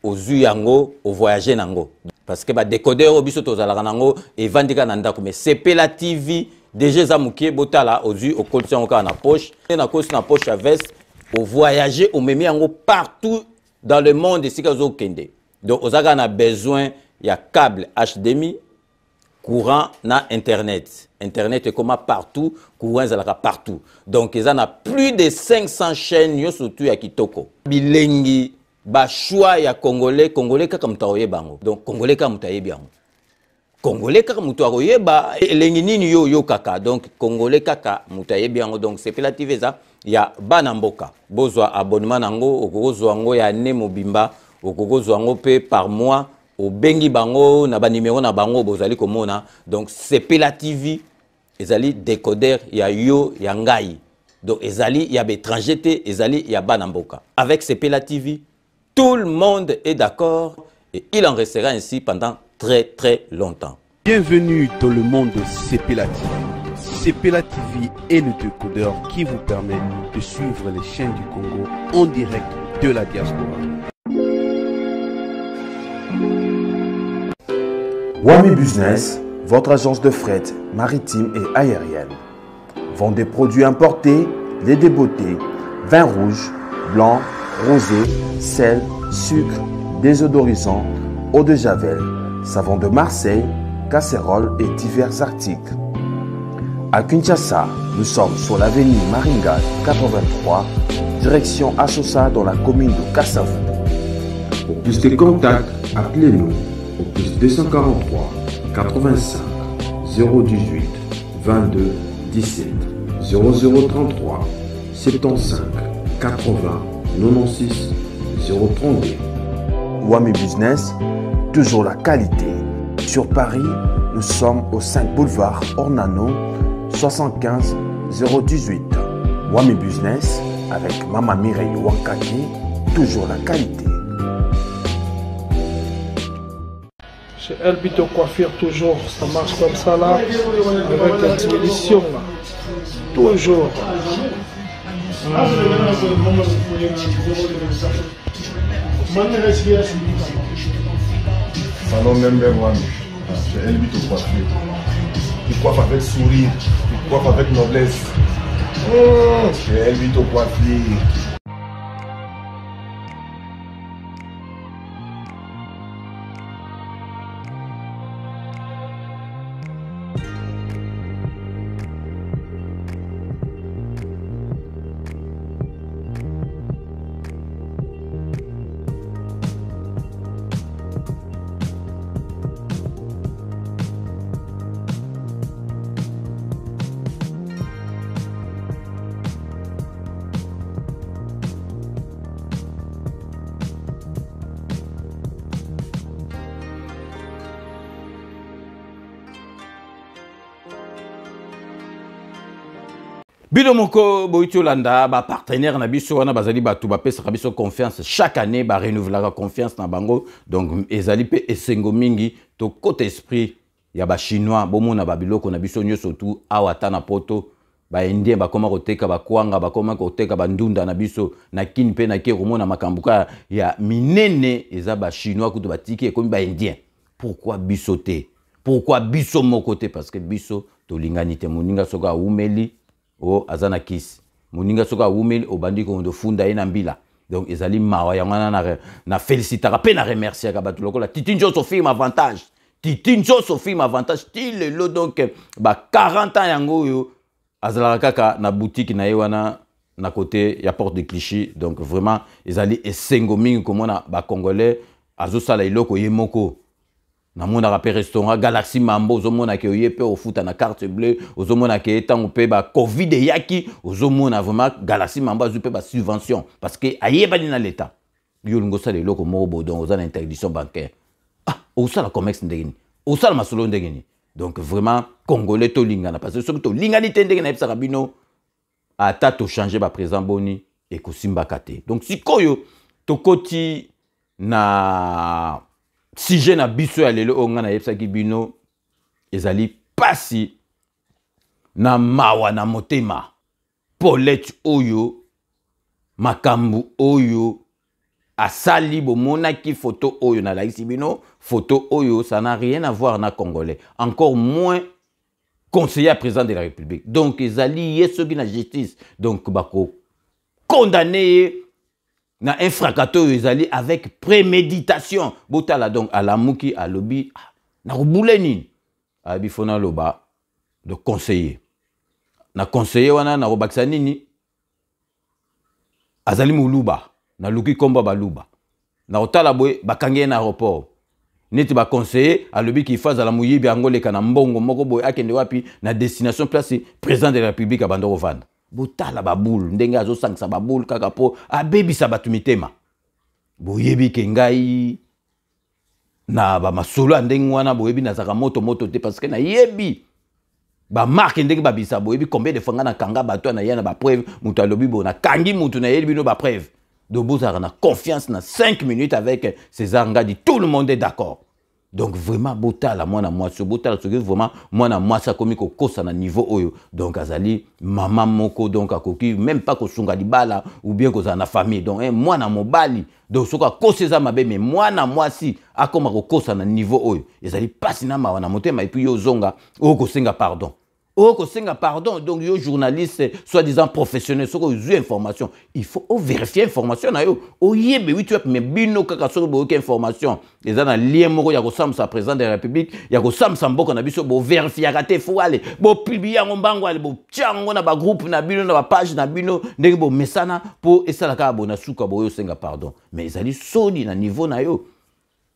ozu yango o voyager nango. Parce que ba décodeur obiso tozalaka nango evandika na ndaku mais Sepela TV déjà eza mukie botala ozu o kolisi yango ka na poche. Na kosi na poche à veste o voyager o memi yango partout dans le monde ici kazo kende. Donc ozaka na besoin ya câble HDMI, courant na internet. Internet est comme partout, courant zalaka partout. Donc ils en a plus de 500 chaînes yo surtout ya kitoko. Bilengi ba choix ya congolais kaka mutaoye bango. Donc congolais kaka mutaye bango. Congolais kaka mutaoye ba elengi nini yo kaka. Donc congolais kaka mutaye bango. Donc c'est Sepela za ya Banamboka. Bozwa abonnement nango okozwa ngo ya ne mobimba okozwa ngo pe par mois. Au bengi bango na ba numéro na bango bozali komona. Donc Sepela TV ezali décodeur ya yo ya ngai. Donc ezali ya bétranger te ezali ya Banamboka. Avec Sepela TV, tout le monde est d'accord et il en restera ainsi pendant très longtemps. Bienvenue dans le monde de Sepela TV. Sepela TV est le décodeur qui vous permet de suivre les chaînes du Congo en direct de la diaspora. Wami Business, votre agence de fret maritime et aérienne. Vend des produits importés, lait de beauté, vin rouge, blanc, rosé, sel, sucre, désodorisant, eau de javel, savon de Marseille, casseroles et divers articles. À Kinshasa, nous sommes sur l'avenue Maringa 83, direction Assosa dans la commune de Kassavu. Pour plus de contacts, appelez-nous au plus 243 85 018 22 17 0033 75 80 96 032. Wami Business, toujours la qualité. Sur Paris, nous sommes au 5 boulevard Ornano 75 018. Wami Business avec Mama Mireille Wankaki, toujours la qualité. Chez Elbito Coiffure, toujours, ça marche comme ça là, avec la diminution là. Toujours. Salon Member One, chez Elbito Coiffure. il coiffe avec sourire, il coiffe avec noblesse. C'est Elbito Coiffure. Bino moko boiti olanda ba partenaire na biso wana bazali batu ba pesa biso confiance chaque année ba renouveler la confiance na bango donc ezali pe esengo mingi to côté esprit ya ba chinois bomona ba biloko na biso nyo surtout awata na poto ba indien ba koma koteka ba kwanga ba koma koteka ba ndunda na biso na kin pe na ke komona makambuka ya minene eza ba chinois kuto batiki ekomi ba indien. Pourquoi biso te? Pourquoi biso moko te? Parce que biso to linganite moninga soka umeli o azana kisi moninga soka umeli obandi ko ndo funda ina mbila donc ezali mawa yangana na félicitaka pe na remercier ka batu lokola Titi Njoso film avantage Titi Njoso film avantage style lo donc ba 40 ans yango yo azala kaka na boutique na yewana na côté ya porte de Clichy donc vraiment ezali esengo mingi komona ba congolais azosala iloko yemoko na mona rappel restaurant Galaxy Mambo ozomona ke oyepe ofuta na carte bleue ozomona ke etango pe ba Covid yaki ozomona vraiment Galaxy Mambo azupe ba subvention parce que ayebani na l'état yo lingo sala eloko moko bodon ozana interdiction bancaire osala commerce ndengeni osala masolo ndengeni donc vraiment congolais to lingana parce que soki to lingani te ndenge na epsaka bino ata to changer ba présent boni et kosimba kate donc sikoyo to koti na sujet na biso ya lelo onga na yebsaki bino ezali pasi na mawa na motema Paulette oyo makambu oyo asali bomonaki photo oyo na laisi bino photo oyo ça n'a rien à voir na congolais encore moins conseiller président de la République donc ezali yesoki na justice donc bako condamné na infracteur ezali avec préméditation botala donc alamuki alobi na roboule nini abifona loba de conseiller na conseiller wana na robakisa nini azali muluba na luki komba baluba na otala boy bakange na aéroport neti ba conseiller alobi ki faza la muyibi angoleka na mbongo moko boy akende wapi na destination place président de la République abandoko vanda botala baboule ndenge azosangisa baboule kaka po abebisa batu mitema boyebi ke ngai na ba masolo ndenge wana boyebi nazaka moto te parce que na yebi ba marque ndenge babisa boyebi combien de fois na kanga bato na yana ba preuve mutu alobi bona kangi mutu na yebi no ba preuve de bozara na confiance na 5 minutes avec César Ngadi tout le monde est d'accord. Donc vraiment botala mwana mwasi botala soki vraiment mwana mwasi akomi kokosa na niveau oyo donc azali mama moko donc akoki même pas kosunga libala ou bien kozala na famille donc mwana mobali donc soki akoseza mabe mais mwana mwasi akoma kokosa na niveau oyo ezali pasi na mawa na motema et puis yo zonga okosenga pardon. Senga pardon, donc yo journaliste, soi-disant professionnel, ce que vous information, il faut vérifier information na yo. Yebe oui tu as mais bino kaka so aucune information. Les ana lien moko ya ko sam sa président de la République, ya ko sam samboko na biso bo vérifier raté faut aller. Bo publier ngombango aller bo tiango na ba groupe na bino na ba page na bino ndenge bo mesana pour esala ka bona suka bo yo senga pardon. Mais ezali soni na niveau na yo.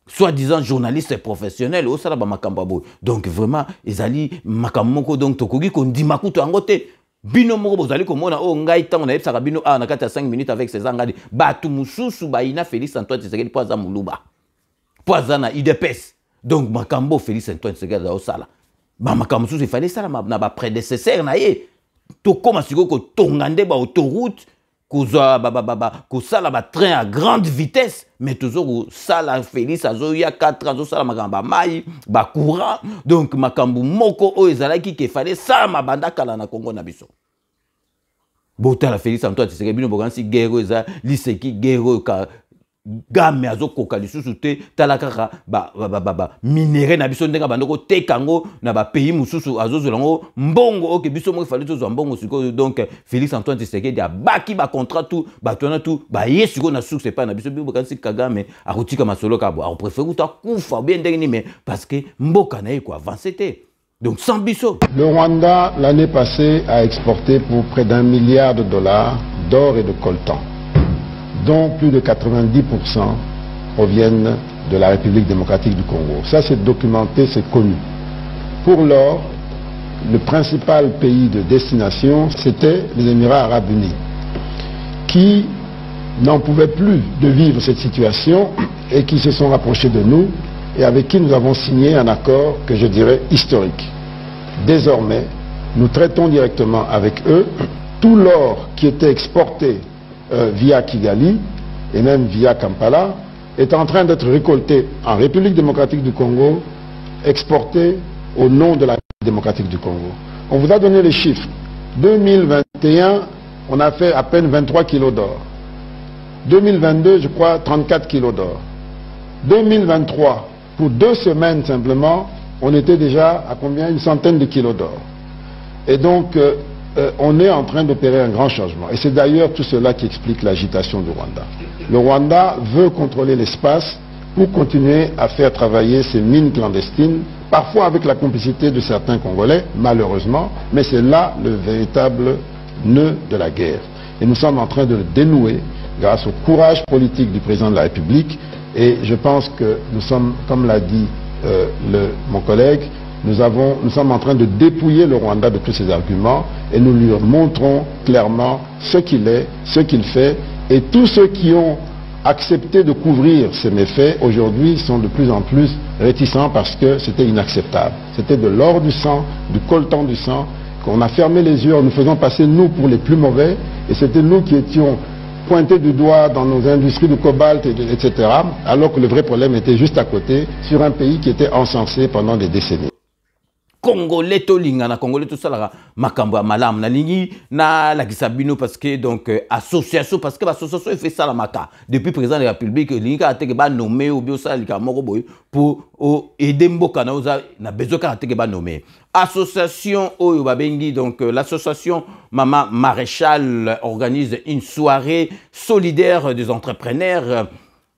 Soi-disant journaliste professionnel au sala ba makamba donc vraiment ezali makamoko donc tokoki ko ndima kuto angote bino moko bozali komona o ngai tango na epsaka bino na kati ya 5 minutes avec César Ngadi batu mususu ba ina Félix Antoine Tshisekedi poza muluba poza na IDPS donc makambo Félix Antoine Tshisekedi au sala ba makambo mususu il fallait sala na ba prédécesseur na ye to koma siko ko tongande ba autoroute kozala ba train à grande vitesse mais toujours sala Félix azoya 4 ans sala makamba mai ba courant donc makambu moko o ezalaki ke fallait sala mabanda kala na Congo na biso botala Félix Antoine Tshisekedi bino bokansi guerre eza liseki guerre ka gamme azo koka lisusu te tala kaka minéré na biso ndenga bandoko tekango na ba pays mususu azozolango mbongo oke biso mo fali tozo mbongo siko donc Félix Antoine Tshisekedi a baki ba contrat tout batona tout ba yesiko na succès pas na biso bibo kansi Kagame akotika masolo kabo a préféré uta kufa bien ndenge mais parce que mboka na eko avancer te. Donc sans biso. Le Rwanda l'année passée a exporté pour près d'$1 milliard d'or et de coltan, dont plus de 90% proviennent de la République démocratique du Congo. Ça c'est documenté, c'est connu. Pour l'or, le principal pays de destination, c'était les Émirats arabes unis, qui n'en pouvaient plus de vivre cette situation et qui se sont rapprochés de nous et avec qui nous avons signé un accord que je dirais historique. Désormais, nous traitons directement avec eux. Tout l'or qui était exporté via Kigali et même via Kampala est en train d'être récolté en République démocratique du Congo, exporté au nom de la République démocratique du Congo. On vous a donné les chiffres. 2021, on a fait à peine 23 kilos d'or. 2022, je crois, 34 kilos d'or. 2023, pour 2 semaines simplement, on était déjà à combien? Une centaine de kilos d'or. Et donc, on est en train d'opérer un grand changement. Et c'est d'ailleurs tout cela qui explique l'agitation du Rwanda. Le Rwanda veut contrôler l'espace pour continuer à faire travailler ces mines clandestines, parfois avec la complicité de certains Congolais, malheureusement, mais c'est là le véritable nœud de la guerre. Et nous sommes en train de le dénouer grâce au courage politique du président de la République. Et je pense que nous sommes, comme l'a dit mon collègue, nous sommes en train de dépouiller le Rwanda de tous ses arguments et nous lui montrons clairement ce qu'il est, ce qu'il fait. Et tous ceux qui ont accepté de couvrir ces méfaits, aujourd'hui, sont de plus en plus réticents parce que c'était inacceptable. C'était de l'or du sang, du coltan du sang, qu'on a fermé les yeux en nous faisant passer nous pour les plus mauvais. Et c'était nous qui étions pointés du doigt dans nos industries de cobalt, etc. Alors que le vrai problème était juste à côté, sur un pays qui était encensé pendant des décennies. Congolais to lingana Congolais to salara makambo malam na lingi na la kisabino parce que donc association parce que l'association fait ça la maka depuis président de la République linga ateke ba nommé ou bio ça lika moko boy pour aider mboka na oza na besoin ka ateke ba nommé association oyo babengi donc l'association Mama Maréchal organise une soirée solidaire des entrepreneurs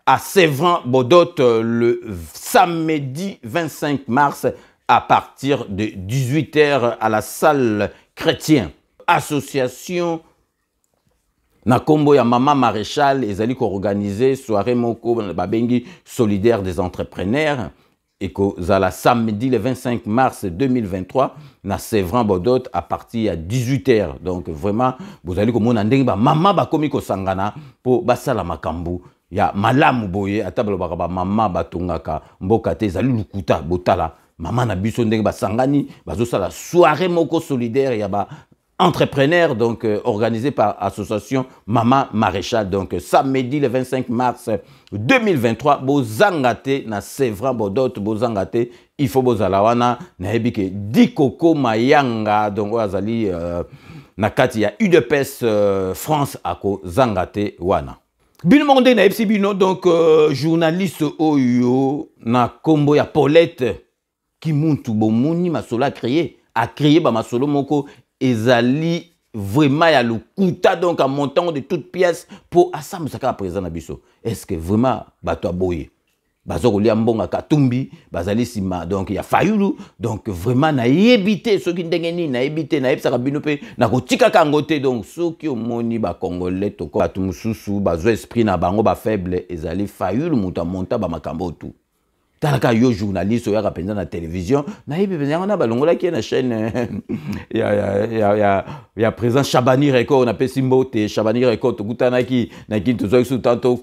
à Sévran-Bodot le samedi 25 mars à partir de 18h à la salle chrétien. Association Nakombo ya Mama Maréchal ezali ko organiser soirée moko babengi solidaire des entrepreneurs et ko zala samedi le 25 mars 2023 na Sévran-Bodot à partir de 18h. Donc vraiment vous allez komona ndenge ba mama ba komi ko sangana po basala makambu ya malamu boye atabalo ba mama batungaka mboka te ezali lukuta botala. Maman na biso ndenge basangani bazosala soirée moko solidaire ya ba entrepreneur donc organisé par association Mama Maréchal donc samedi le 25 mars 2023 bozangate na Sévran-Bodot bozangate il faut bozala wana na ebike Dikoko Mayanga donc azali na kati ya UDPS France ako zangate wana bino monde na FC bino donc journaliste oyo na kombo ya Paulette qui muntu bomoni masolo a créé ba masolo moko ezali vraiment ya lukuta donc en montant de toutes pièces pour assemble saka présent na biso est-ce que vraiment bato aboye bazoko lia mbonga katumbi bazali sima donc ya fayulu donc vraiment na yebité soki ndenge ni na yebité na yebsaka bino pe na kotika kangote donc soki omoni ba congolais to ko batu mususu bazo esprit na bango ba faible ezali fayulu muta monta ba makambo tout. Talaka yo journaliste oya kapenza na télévision na yebi penza na balongola ki na chaîne ya présent Chabani Record na pesi mbote Chabani Record tokutana ki na ki tozo su tanto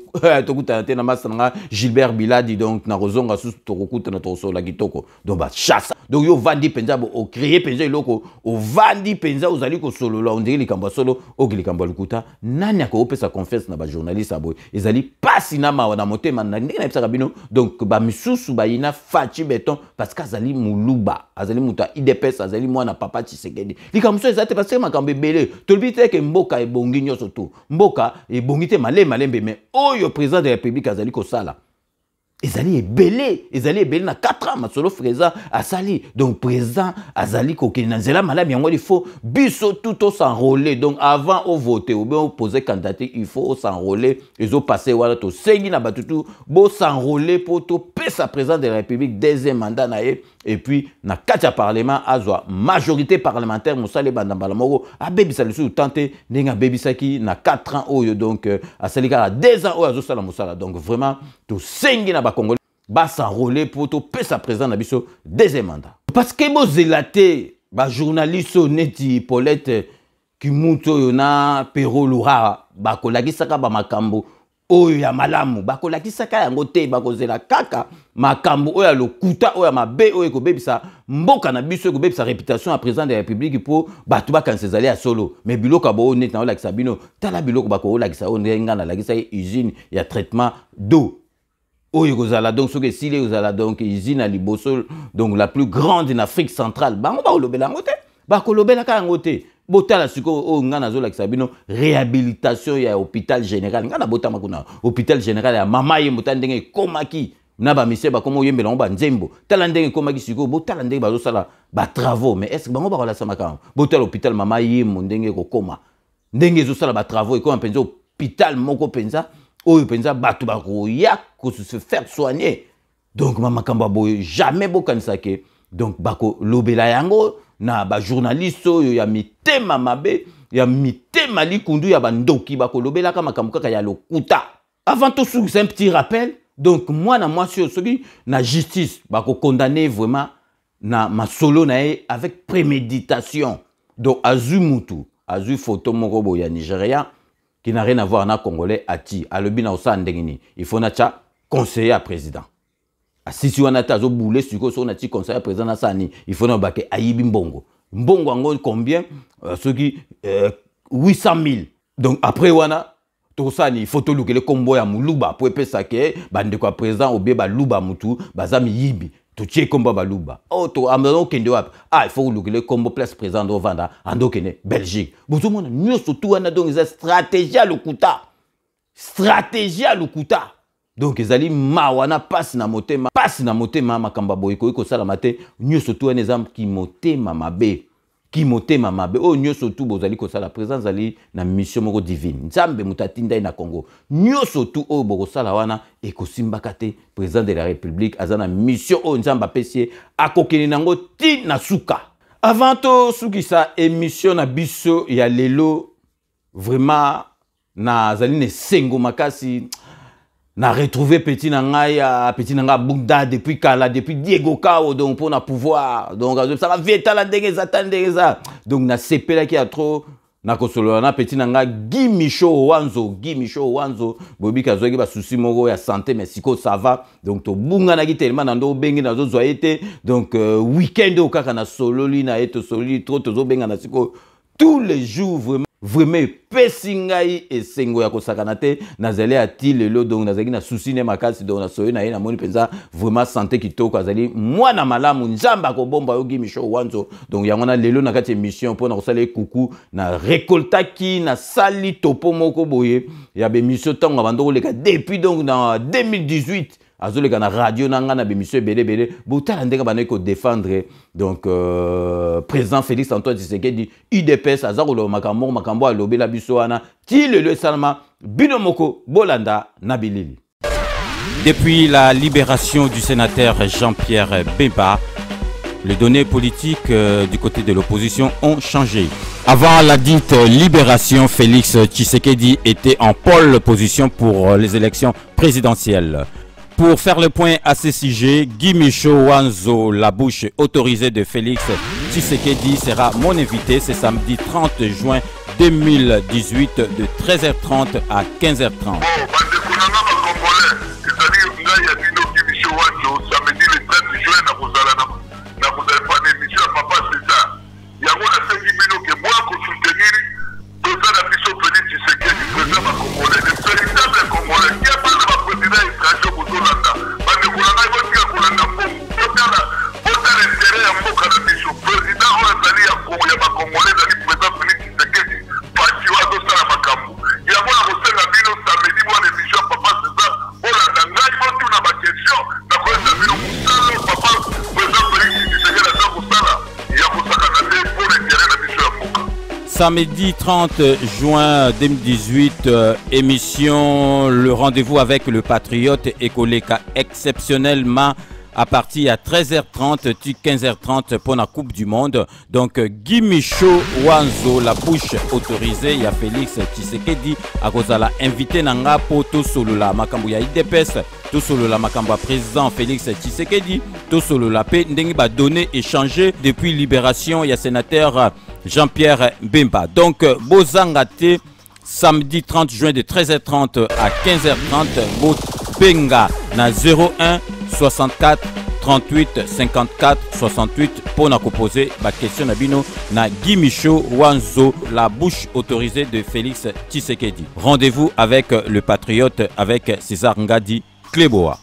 tokutana te na masanga Gilbert Biladi donc na rozonga su tokutana toso la kitoko donc ba chasse donc yo vandi penza o créer penza iloko o vandi penza ozali ko solo la on dirait likambo solo o likambo lukuta nani akopesa confiance na ba journaliste abo ezali pasi na ma na motema na ndenge na pesa kabino donc ba misu basusu bayina faci beton parce qu'azali muluba azali muta IDPS azali mwana papa Tshisekedi likamso ezate parce que makambe belé tolbi te ke mboka ebongi nyoso to mboka ebongi te malembe mais oyo président de la République azali ko sala ezali ebele na 4 ans masolo freza asali donc président azali ko ke nzela malami yango il faut biso tout s'enrôler donc avant au voter ou bien au poser candidature il faut s'enrôler ezo passer wala to sengi na batutu bo s'enrôler pour to pesa président de la République deuxième mandat na ye et puis na katia parlement azwa majorité parlementaire musale bandambala moko abebisa lisu tenter ndinga bebisaki na 4 ans oyo donc asali ka 2 ans oyo azo sala musala donc vraiment to sengi na Congolais ba s'enrôler pour to pesa président na biso deuxième mandat parce que bo zelaté ba journaliste neti Paulette Kimuto yona Pero Lura ba kolakisaka ba makambo oyo ya malamu ba kolakisaka yango te ba kozela kaka makambo oyo ya lokuta oyo ya mabe oyo ko bebisa mboka na biso ko bebisa réputation à président de la République pour batu ba kansezali ya solo mais biloko bo net na ola kisabino tala biloko ba ko ola kisa on ngana la kisa usine ya traitement d'eau. Oyo kozala donc soki esili kozala donc usine à liboso donc la plus grande en Afrique centrale bango ba olobela ngote ba kolobela ka ngote botala siko o ngana zo la kisabino réhabilitation ya hôpital général ngana botama kuna hôpital général ya mama ye motande ndenge komaki na ba mise ba komo yembela ngo ba nzembo tala ndenge komaki siko botala ndenge ba zo sala ba travaux mais est-ce bango ba kola sama ka botala hôpital mama ye ndenge ko koma ndenge zo sala ba travaux et ko penza hôpital moko penza oyo penza batu ba koya ko se faire soigner donc mama kamba boy jamais bokanisa ke donc bako lobela yango na ba journaliste oyo ya mitema mabe ya mitema likundu ya bandoki bako lobela kama makambo ya lokuta avant tout c'est un petit rappel donc moi sur celui na justice bako condamner vraiment na masolo na ye avec préméditation donc azumutu azu photo moko boy ya Nigeria qui n'a rien à voir na Congolais ati alobina osa ndengini il faut na cha conseiller à président asisi wana tazo boule suko so na ti conseiller à président na sani il faut na baké ayibi mbongo ango combien ceux qui 800 000 donc après wana to sani il faut to lukele kombo ya muluba pour pesa ke bande kwa président obe ba luba mutu bazami yibi to tie kombo ba luba oh to amano kende wap il faut lukele kombo place président do vanda ando kene Belgique bozo mona nyoso tu wana donc za stratégie à lokuta donc ezali mawana passe na motema makamba boyiko iko sala mate nyoso tu wana ezam ki motema mabe o nyoso tu bozali ko sala président zali na mission moko divine nzambe mutatinda na Congo nyoso tu o boko sala wana ekosimba kate président de la République azana mission o nzamba pesie akokeni nango ti na suka avant to sukisa émission na biso ya lelo vraiment na zali ne sengo makasi na retrouver petit nanga Bugda depuis Kala depuis Diego Kao donc pour na pouvoir donc ça va vite la ndengeza donc na sepela qui a trop na kosolo na petit nanga Guy Michaud Wanzo bobi kazoki ba souci moko ya santé mais siko ça va donc to bunga na ki tellement na ndo bengi na zo zoyete donc week-end o kaka na sololi na eto sololi trop to zo benga na siko tous les jours vraiment pesingai et sengo ya kosakana te nazali ati lelo donc nazali na souci ne makasi donc na soyo na ye na moni penza vraiment santé kitoko azali mwana malamu nzamba ko bomba yogi Michaud Wanzo donc yango na lelo na kati émission pour na kosala kuku na récoltaki na sali topo moko boye ya be mission tango bandoko leka depuis donc dans 2018 azoleka na radio nanga na bémission belé botala ndeka bana ko défendre donc président Félix Antoine Tshisekedi UDPS azakolo makambo alobela biso wana ti le salama binomoko bolanda nabilili. Depuis la libération du sénateur Jean-Pierre Bemba, les données politiques du côté de l'opposition ont changé. Avant la dite libération, Félix Tshisekedi était en pole position pour les élections présidentielles. Pour faire le point à ce sujet, Guy Michaud Wanzo, la bouche autorisée de Félix Tshisekedi, sera mon invité ce samedi 30 juin 2018 de 13h30 à 15h30. Congolais, Samedi 30 juin 2018, émission Le Rendez-vous avec le Patriote Ekoleka exceptionnellement à partir à 13h30, 15h30 pour la Coupe du Monde. Donc Guy Michaud Wanzo, la bouche autorisée, il y a Félix Tshisekedi à cause de la invité Nanga pour tout solo la makambo ya IDPS, tout solo la makambo président Félix Tshisekedi, tout solo la paix n'engi ba donné échangé depuis libération, il y a sénateur Jean-Pierre Bemba. Donc Bozangate samedi 30 juin de 13h30 à 15h30 Benga na 01 64 38 54 68 pour nous poser la question Nabino na Guy Michaud Wanzo, la bouche autorisée de Félix Tshisekedi. Rendez-vous avec le Patriote avec César Ngadi Kleboa.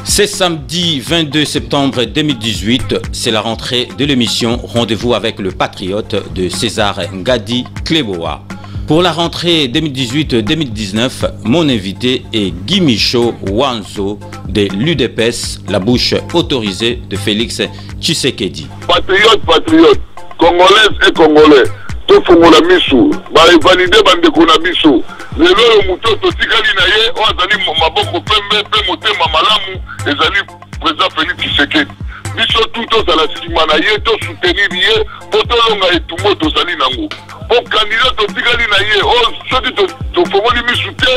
C'est samedi 22 septembre 2018, c'est la rentrée de l'émission Rendez-vous avec le Patriote de César Ngadi Kleboa. Pour la rentrée 2018-2019, mon invité est Guy Michaud Wanzo de l'UDPS, la bouche autorisée de Félix Tshisekedi. Patriote, Congolaises et Congolais, tout fongola miso, ba valider bandeko na biso. Lelo muto totikali na ye o azali maboko pembe pe motema malamu ezali président Félix Tshisekedi. Biso tout ozala sima na ye to soutenir ye po tolonga etumo tozali nango. Po candidat totikali na ye o soki tofongoli miso te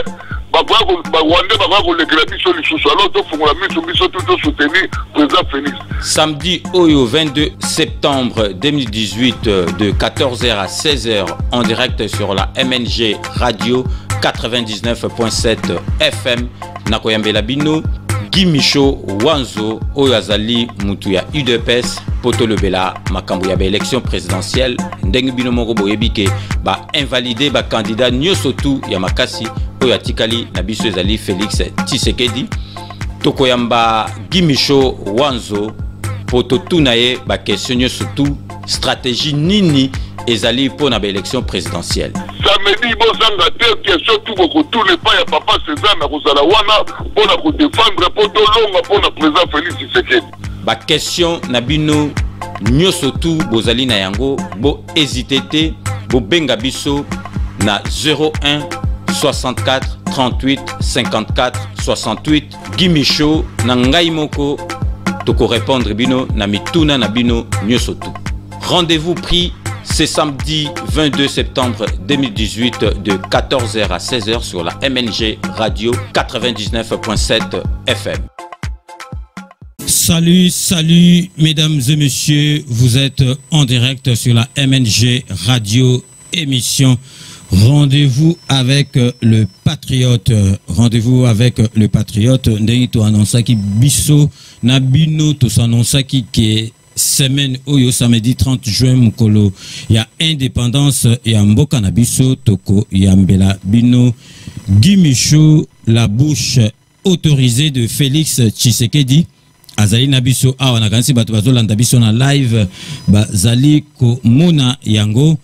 Rwanda baba kolekela biso lisusu alors tofongola biso tout soutenir président Félix. Samedi Oyo 22 septembre 2018 de 14h à 16h en direct sur la MNG Radio 99.7 FM Nakoyambela Bino Guy Michaud Wanzo Oyazali Mutuya UDPS Potolobela makambo ya élection présidentielle ndenge bino moko boyebike ba invalider ba candidat nyosotu ya makasi oyo atikali na biso ezali Félix Tshisekedi tokoyamba Guy Michaud Wanzo poto tunaye ba question nyosotu stratégie nini ezali pour na élection présidentielle. Samedi bozanga te question tout beaucoup tout le pas ya papa César na kozala wana pour na ko défendre poto longa pour na président Félix Tshisekedi. Ba question na bino nyosotu bozali na yango bo hésiter te bo benga biso na 01 64 38 54 68 Guy Michaud na ngai moko toko répondre bino na mituna na bino nyosotu. Rendez-vous pris c'est samedi 22 septembre 2018 de 14h à 16h sur la MNG Radio 99.7 FM. Salut mesdames et messieurs, vous êtes en direct sur la MNG Radio émission Rendez-vous avec le Patriote. Rendez-vous avec le Patriote. Ndengito annonça qui biso nabino to s'annonça qui semaine oyo samedi 30 juin mukolo ya indépendance ya mboka na biso toko yambela bino Guy Michaud, la bouche autorisée de Félix Tshisekedi azali na biso awa na kanisi bato bazolanda biso na live bazali ko mona yango.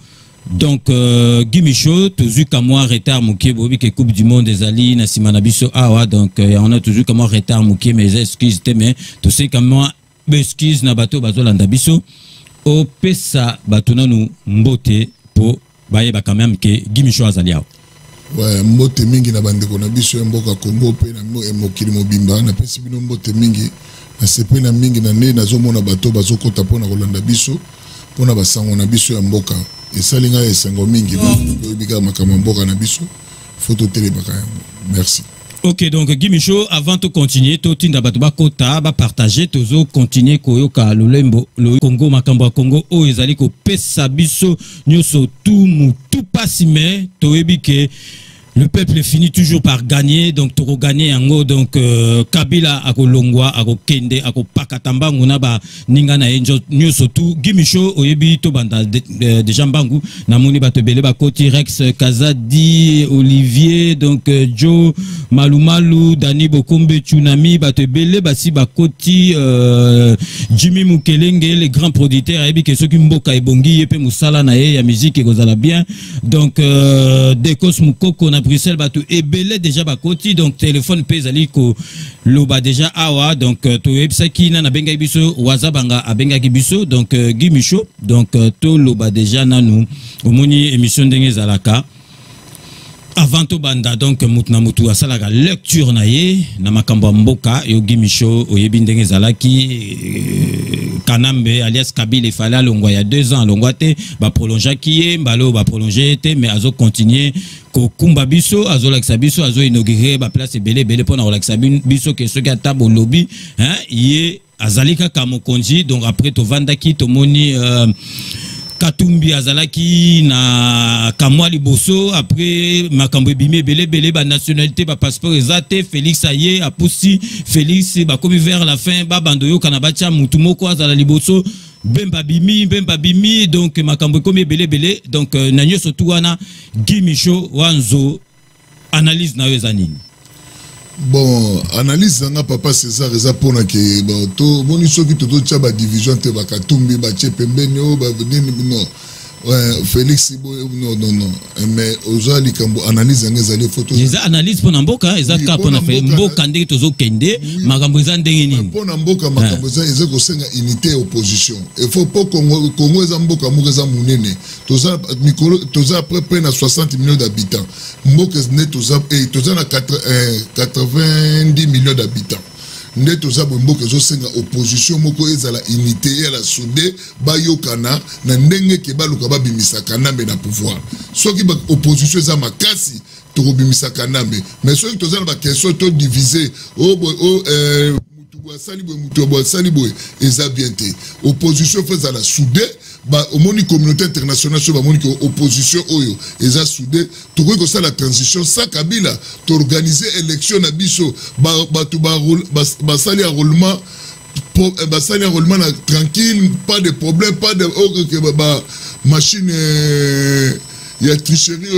Donc Guy Michaud toujours comme moi retard mukie bobi que Coupe du Monde ezali na sima na biso awa donc on a toujours comme moi retard mukie mais excuse te mais tu sais comme moi excuse na bato bazolanda biso o pesa bato nanu mbote po baye ba quand même que Guy Michaud azali awa. Ouais, mbote mingi na bandeko na biso mboka Congo pe na mokili mobimba na pesi bino mbote mingi na sepe na mingi na ne nazomona bato bazokota pona kolanda biso pona basango na biso ya mboka esalinga esengo mingi bika makama mboka na biso photo télé baka yango. Merci. Ok, donc Guy Michaud, avant de continuer, tout le monde va partager, tout le monde continuer koyoka lolembo le Congo makamba Congo o ezali ko pesa biso nyoso tout passe mais toebike le peuple finit toujours par gagner, donc toko gagner yango donc Kabila ako longwa ako kende ako pakatamba nguna ba ninga na enjo nyoso tout Guy Michaud oyebi to banda de jambangu na moni ba tebele ba koti Rex Kazadi Olivier donc Joe Malumalu Dani Bokombe Tsunami ba tebele ba si ba koti Jimmy Mukelenge les grands producteurs oyebi que ceux qui mboka ebongi yepe musala na ye ya musique ekozala bien donc Dekos Mukoko na Bruxelles bato ebele déjà bakoti donc téléphone pezali ko loba déjà awa donc to website ki na benga biso wazabanga abenga biso donc Guy Michaud donc to loba déjà nanu omoni émission ndenge zalaka avant to banda donc mutna mutu asala ga lecture na ye na makambo mboka yo Guy Michaud oyebi ndenge zalaki Kanambe alias Kabila fala longwa ya 2 ans longwa te ba prolonger ki mbalo ba prolonger te mais azo continuer ko kumba biso azo laksa biso azo inaugurer ba place belé pona laksa biso ke ce gata bo lobby hein yé azalika kamokonji donc après to vandaki to moni Katumbi azalaki na Kamwali Bosso après makambo bimé belé ba nationalité ba passeport ezate Félix aye apusi Félix ba comme vers la fin ba bandoyo kanabacha mutumoko azala liboso bemba bimi donc makambo comme belé donc nanyo surtout wana Guy Michaud wanzo analyse na yezanini. Bon, analyse nga papa César eza pona ke ba to boni soki to tcha ba division te ba Katumbi ba chepembeni o ba nini non. Ouais, Félix non mais ozali kambo analyse nga ezali photo. Eza analyse pona mboka eza ka pona fe mboka ndenge tozo kende makambo eza ndenge nini. Pona mboka makambo eza ko senga unité opposition. Il faut pas Congo eza mboka moko eza munene. Toza près na 60 millions d'habitants. Mboka ne toza na 90 millions d'habitants. Nde toza mboka zo senga opposition moko ezala unité ya la soudé bayokana na ndenge ke baluka babimisa Kanambe na pouvoir. Soki ba opposition eza makasi to bimisa Kanambe mais soki toza na ba question to diviser mutu sali boy eza bien te opposition faisait la soudé ba omoni communauté internationale sur ba moni que opposition oyo eza soudé to ko ça la transition sa Kabila to organiser élection na biso ba sali enrôlement tranquille, pas de problème, pas de machine ya tricherie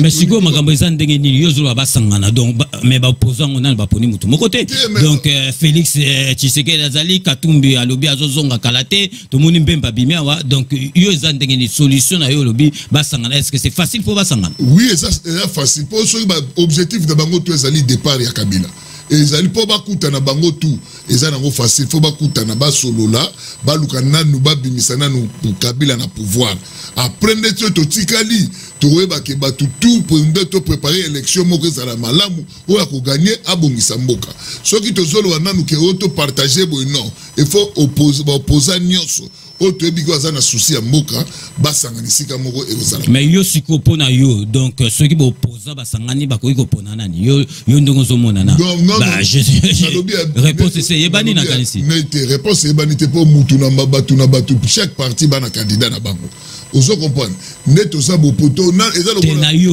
mais siko makambo eza ndenge nini yozolo basangana donc mais ba opposant on a ba poni mutu mon côté donc Félix Tshisekedi azali Katumbi alobi azozonga kalate to moni mbemba bimia wa donc yo eza ndenge ni solution na yo lobi basangana est-ce que c'est facile pour basangana? Oui, ça c'est facile pour ceux ba objectif de bango to ezali départ ya Kabila ezali po bakuta na bango tout ezali ngo facile faut bakuta na ba solola baluka nanu babimisa nanu Kabila na pouvoir après ndetso to tikali to weba ke batu tout pour ndeto préparer élection moko ezala malamu o ya ko gagner abongisa mboka soki to zolo nanu ke auto partager bo non il faut opposer nyonso auto ebiko azana souci ya mboka basanganisika moko ezala mais yo sikopo na yo donc ceux qui opposa basangani bakoki kopona nani yo ndongo zo mona na bah je réponse c'est yebani na kanisi mais te réponse yebani te po mutu na batu chaque parti bana candidat na bango ozo comprendre neto za bopoto na ezalo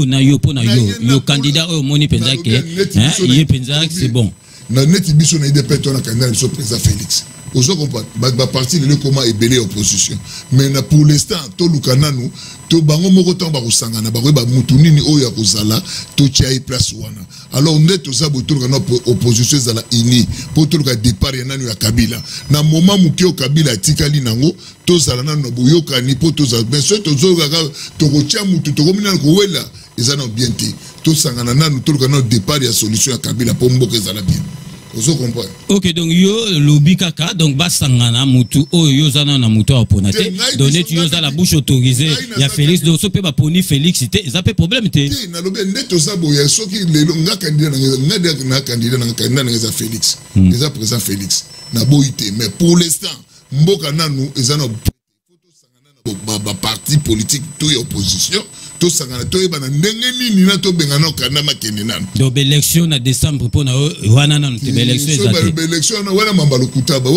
na yo po na yo candidat o moni penza ke hein il penza que c'est bon na neti biso na ide peto na candidat so président Félix ozo comprendre ba parti le comment ébélé opposition mais pour l'instant to lukananu to bango moko tamba kusangana ba ko ba mutu nini oyo ya kozala to chia place wana alors neto za boto na opposition za la ini pour to ka départ ya nanu ya Kabila na moment mukio Kabila tikali nango to zala nanu boyoka ni po to za bien sûr to zo ga to ko chia mutu to ko mina ko wela ezana bien te to sangana nanu to ka no départ ya solution ya Kabila pour mboka ezala bien. Ok, donc yo lobby kaka donc basangana mutu oyo zana na mutu aponate donner tu yoza la bouche autorisée ya Félix donc so pe ba poni Félix té ça peut problème té na lobby neto za boya soki lelo nga candidat na candidat na Félix déjà présent Félix na boité mais pour l'instant mboka nanu ezana ba parti politique tout opposition to sangana to yeba na ndenge nini na to bengana kana makene nanu donc élection na décembre pour na wana nanu te élection ezate élection na wana mambalo kutaba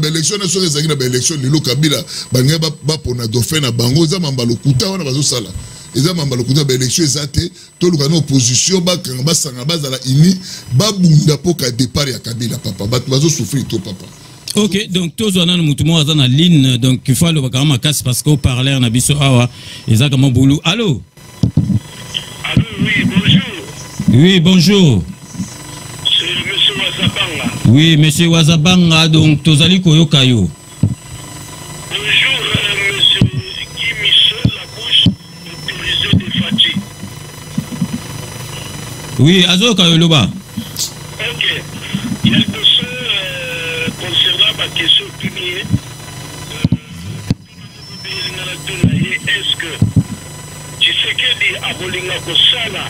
élection na so ezaki na élection lelo Kabila bange ba pona dauphin na bango za mambalo kutaba wana bazo sala eza mambalo kutaba élection ezate to luka na opposition ba kanga ba sanga bazala ini ba bunda poka départ ya Kabila papa bazo souffrir to papa. Ok, donc tous on a mutumo dans la ligne, donc il faut le bagama casse parce qu'au parleur na biso awa exactement boulou. Allô? Allô, oui, bonjour. Oui, bonjour. C'est monsieur Wazabanga. Oui, monsieur Wazabanga, donc tozali koyoka yo. Bonjour, monsieur Guy Michaud, la bouche autorisée de Fati. Oui, Azo Kayoloba. Ok. Il y a une question concernant ma question publiée. Est-ce que tu sais que dit à Bolinga Kosala,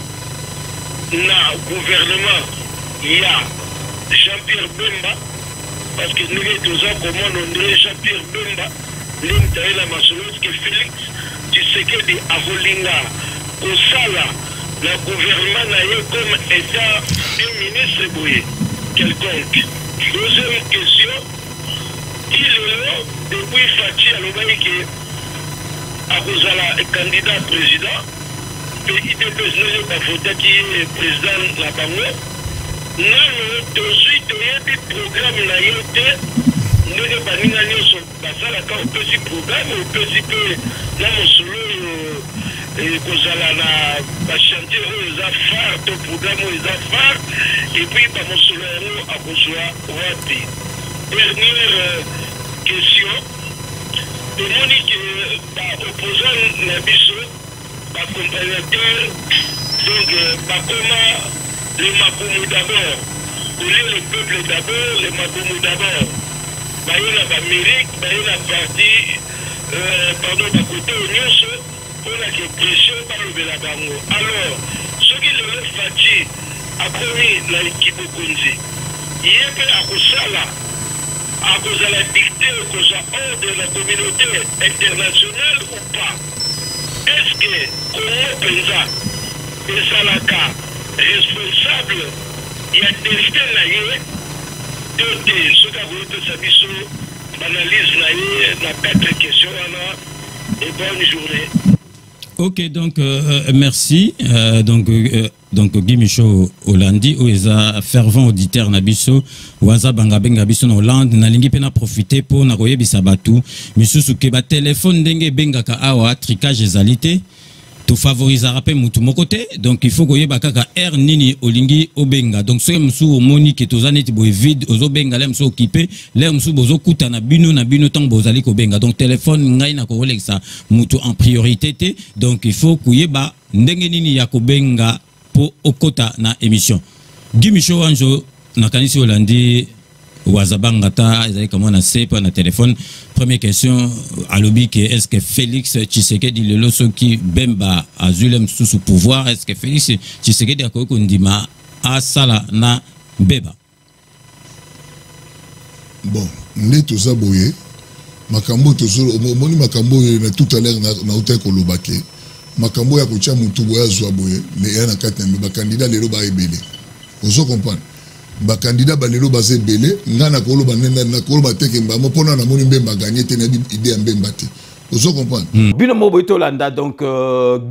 na gouvernement, il y a Jean-Pierre Bemba, parce que nous sommes comment on dirait Jean-Pierre Bemba, l'intérêt la maçonnerie que Félix, tu sais que dit à Bolinga Kosala, le gouvernement n'a eu comme état un ministre bouillé, quelconque. Deuxième question, il est là, depuis Fatih à l'Obaïké, à cause de la candidat président, PIDP n'est pas voté qui est président de la Bango. Non, tout de suite, il y a des programmes là, il y a des programmes, au petit programme, au petit peu, là, mon solo, kozala na bachantier oyo eza phare to programme oyo eza phare et puis bamosolo yango akozwa wapi. Dernière question, tomoni ke baopposant na biso bacompagnateur donc bakoma le makumu d'abord olie le peuple d'abord le makumu d'abord baye na bamérique baye na parti pardon bakote oyo nyonso mpona ke pression balobela bango. Alors soki lelo Faci akomi na kibokonzi ye mpe akosala akozala dicté kozwa ordre na communauté internationale ou pas? Est-ce que Congo mpenza ezalaka responsable ya destin na ye to te? Soki akoyepesa biso banalyse na ye na 4 questions wana. Et bonne journée. Ok, donc merci. Donc Guy Michaud Hollandi, où est un fervent auditeur Nabiso, Waza Bangabenga Biso Hollande, Nalingi Pena profiter pour Nagoye Bisabatu, Monsieur Soukeba téléphone Denge Benga Ka Awa, tricage et zalité. To favorisera pe mutu mokote, donc il faut que bakaka air nini olingi obenga. Donc ce msou moni ke tozane ti boy vide ozo benga lem so occupé, lem msou bozo kuta na bino tang bozali ko benga. Donc téléphone ngai na ko Rolexa mutu en priorité te. Donc il faut kuyeba ndenge nini ya ko benga po okota na émission. Guy Michaud Anjo na kanisi Hollandi Wazabangata ezali kama na sepa na téléphone. Première question à l'objet, est-ce que Félix Tshisekedi lelo soki Bemba azulem sous pouvoir, est-ce que Félix Tshisekedi akoko ndima asala na Beba? Bon, ne toza boye makambo tozo moni makambo na tout à l'heure na hotel kolobake makambo ya kocha mutu boya zwa boye ne yana kati na ba candidat lelo ba ebele. Ozo comprendre? Ba candidat ba lelo ba zebele ngana ko loba nenda na ko loba teke mbamo pona na moni Mbemba gagner te na idée ya Mbemba te. Ozo comprendre? Bino mobo itolanda donc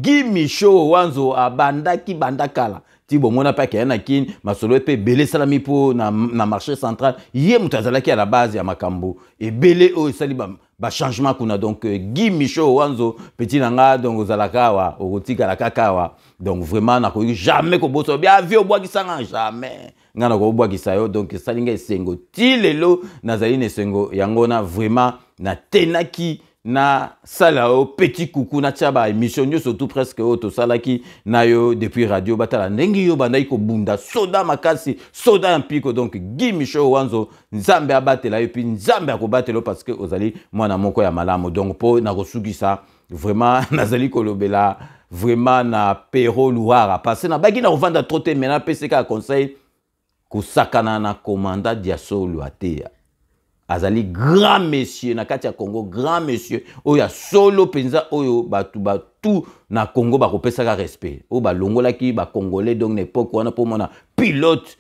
Guy Michaud Wanzo abandaki bandakala. Tibo mona pa kena kin masolo pe belé salami po na marché central yé mutazalaki à la base ya makambo et belé o sali ba changement kuna. Donc Guy Michaud Wanzo petit nanga donc ozalakawa okotika la kakawa. Donc vraiment na ko jamais ko boso bien vie au bois qui sanga jamais ngana ko bois qui sayo. Donc salinga esengo ti lelo nazali ne sengo yangona vraiment na tenaki na sala o petit coucou na tchaba émission surtout presque auto salaki na yo depuis radio batala ndenge yo bandai ko bunda soda makasi soda impiko. Donc Guy Michaud Wanzo nzambe abatela et puis nzambe akobatelo parce que ozali mwana moko ya malamo. Donc po na kosukisa vraiment nazali kolobela vraiment na pero luara parce na baki na kovanda trote mena PCK conseil kusakana na commandant Diaso Luatea. Azali grand monsieur na kati ya Congo, grand monsieur oya solo penza oyo batu na Congo bakopesaka respect o balongola ki ba congolais. Donc n'époque wana po mona pilote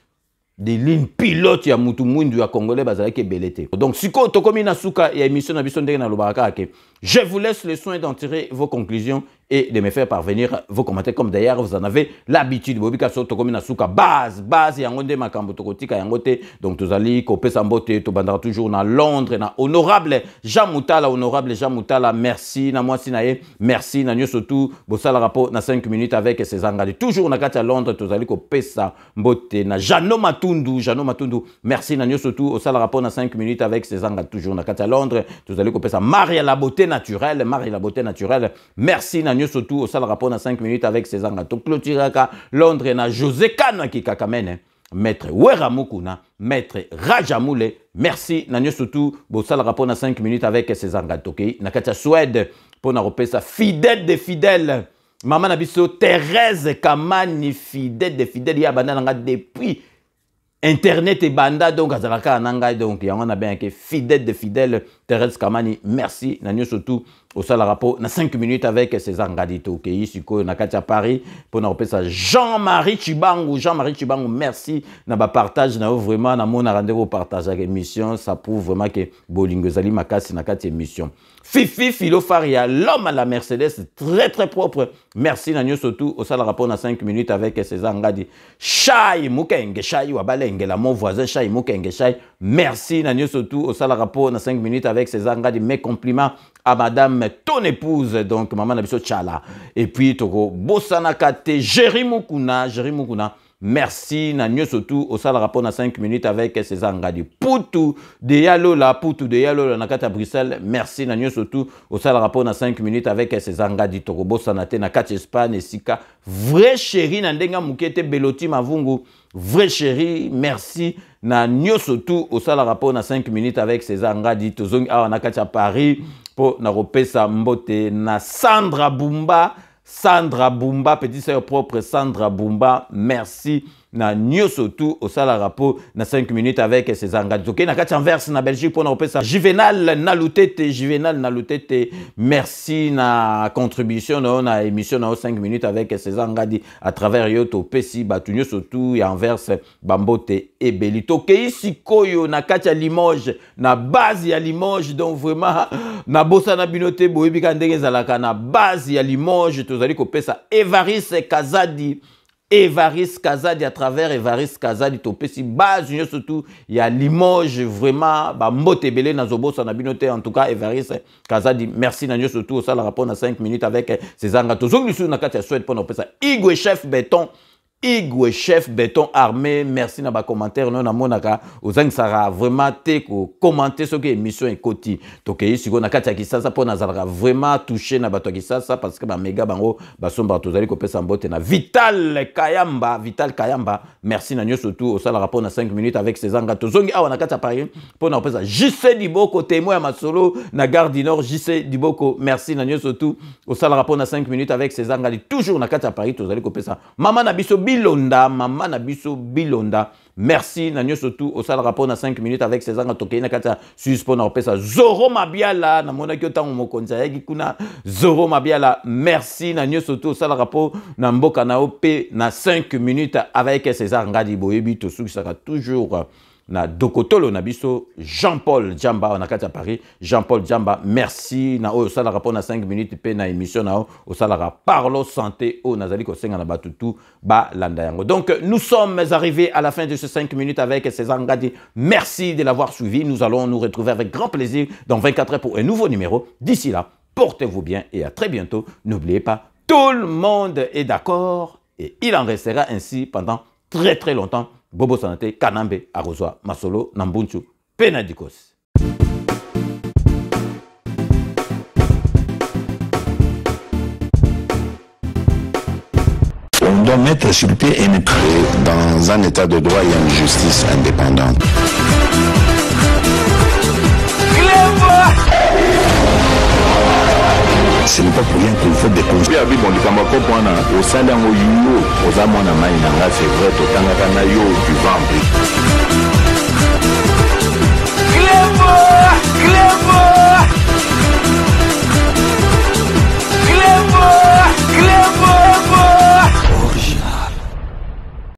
des lignes pilote ya mutu mwindu ya congolais bazali ke belete. Donc siko tokomi na suka ya émission na biso ndenge na lobaka ke je vous laisse le soin d'en tirer vos conclusions et de me faire parvenir vos commentaires comme d'ailleurs vous en avez l'habitude. Bobika so tokomi na suka base yango nde makambo tokotika yango te. Donc tozali kopesa mbote to bandara toujours na Londres na honorable Jean Moutala merci na mwasi na ye merci na nyo surtout bosala rapport na 5 minutes avec ses engagés toujours na kati ya Londres. Tozali kopesa mbote na Jano Matundu merci na nyo surtout osala rapport na 5 minutes avec ses engagés toujours na kati ya Londres. Tozali kopesa Marie la beauté naturelle merci na nyo surtout au sala rapport na 5 minutes avec César Ngato clôturaka Londres na José Kano ki kakamene Maître Wera Mukuna, Maître Rajamoule, merci na nyo surtout au sala rapport na 5 minutes avec César Ngato ki na katia Suède pour na repesa fidèle de fidèles. Maman Nabiso Thérèse Kamani fidèle de fidèles ya banana depuis Internet et banda donc azalaka nanga donc ya on a bien que fidèle de fidèles Thérèse Kamani merci na nyo surtout au sala rapport na 5 minutes avec César Ngadito qui ici ko na katia Paris pour na repesa Jean-Marie Chibangu merci na ba partage na vraiment na mon rendez-vous partage avec émission ça prouve vraiment que bolingo zali makasi na katia émission Fifi Filofaria, l'homme à la Mercedes, très très propre. Merci Nanyo surtout au sala rapport na 5 minutes avec César Ngadi. Chai Mukenge, Chai Wabalenge, mon voisin Chai Mukenge, Chai. Merci Nanyo surtout au sala rapport na 5 minutes avec César Ngadi. Mes compliments à madame ton épouse, donc maman Nabiso Tchala. Et puis Toko Bosanakate, Jerry Mukuna. Merci Nanyo surtout au sala rapport na 5 minutes avec César Ngadi. Poutou de Yalola Nakata Bruxelles. Merci Nanyo surtout au sala rapport na 5 minutes avec César Ngadi. Torobo Sanate Nakata Espagne Sika. Vrai chéri Nandenga Mukete Beloti Mavungu. Vrai chéri, merci Nanyo surtout au sala rapport na 5 minutes avec César Ngadi. Tozong Awa Nakata Paris pour na repesa mbote na Sandra Bumba, petit sœur propre Sandra Bumba, merci. Na nyoso tout au sala rapport na 5 minutes avec César Ngadi. Ok, na katia Anvers na Belgique pour na repesa Juvenal Nalutete, merci na contribution na émission na 5 minutes avec César Ngadi à travers Yoto Pesi Batunyo surtout et Anvers Bambote et Belito. Ok, ici koyo na katia Limoges, na base ya Limoges donc vraiment na bossa na binote boyebi kandenge zalaka na base ya Limoges tozali kopesa Evaris Kazadi à travers Evaris Kazadi topesi base surtout il y a Limoges vraiment ba mbote belé na zobosa na binote en tout cas Evaris Kazadi merci na surtout au sala rapport na 5 minutes avec César Ngato zongli na katia Suède pour na pesa Igwe chef béton armé merci na ba commentaire non na monaka ozang sara vraiment te ko commenter ce que émission est koti tokeyi siko na katia Kisasa pour na zalaka vraiment touché na bato Kisasa parce que ba méga bango ba somba tozali ko pesa mbote na Vital Kayamba merci na nyo surtout au sala rapport na 5 minutes avec César Ngato zongi awa na katia Paris pour na pesa JC Diboko témoin ya masolo na Gare du Nord JC Diboko merci na nyo surtout au sala rapport na 5 minutes avec César Ngadi toujours na katia Paris tozali ko pesa mama na biso Maman Nabiso Bilonda. Merci Nanyo surtout au sale rapport na 5 minutes avec César Ngatoke na kata suspend na pesa Zoro Mabiala na mona ki otango mokonza yaki kuna Zoro Mabiala. Merci Nanyo surtout au sale rapport na mboka na op na 5 minutes avec César Ngadi boyebi to sukisaka toujours na Dokotolo Nabiso Jean-Paul Djamba na kata Paris Jean-Paul Djamba merci na au sala rapport na 5 minutes pe na émission na au sala parlo santé au nazali ko senga na batutu ba landa yango. Donc nous sommes arrivés à la fin de ces 5 minutes avec César Ngadi. Merci de l'avoir suivi. Nous allons nous retrouver avec grand plaisir dans 24 heures pour un nouveau numéro. D'ici là, portez-vous bien et à très bientôt. N'oubliez pas, tout le monde est d'accord et il en restera ainsi pendant très très longtemps. Bobo Sanate, Kanambe, Arozwa, Masolo, Nambunchu, Penadikos. On doit mettre sur pied et dans un état de droit, il y a une justice indépendante. Ce n'est pas pour rien qu'il faut déconstruire. C'est vrai, tu vas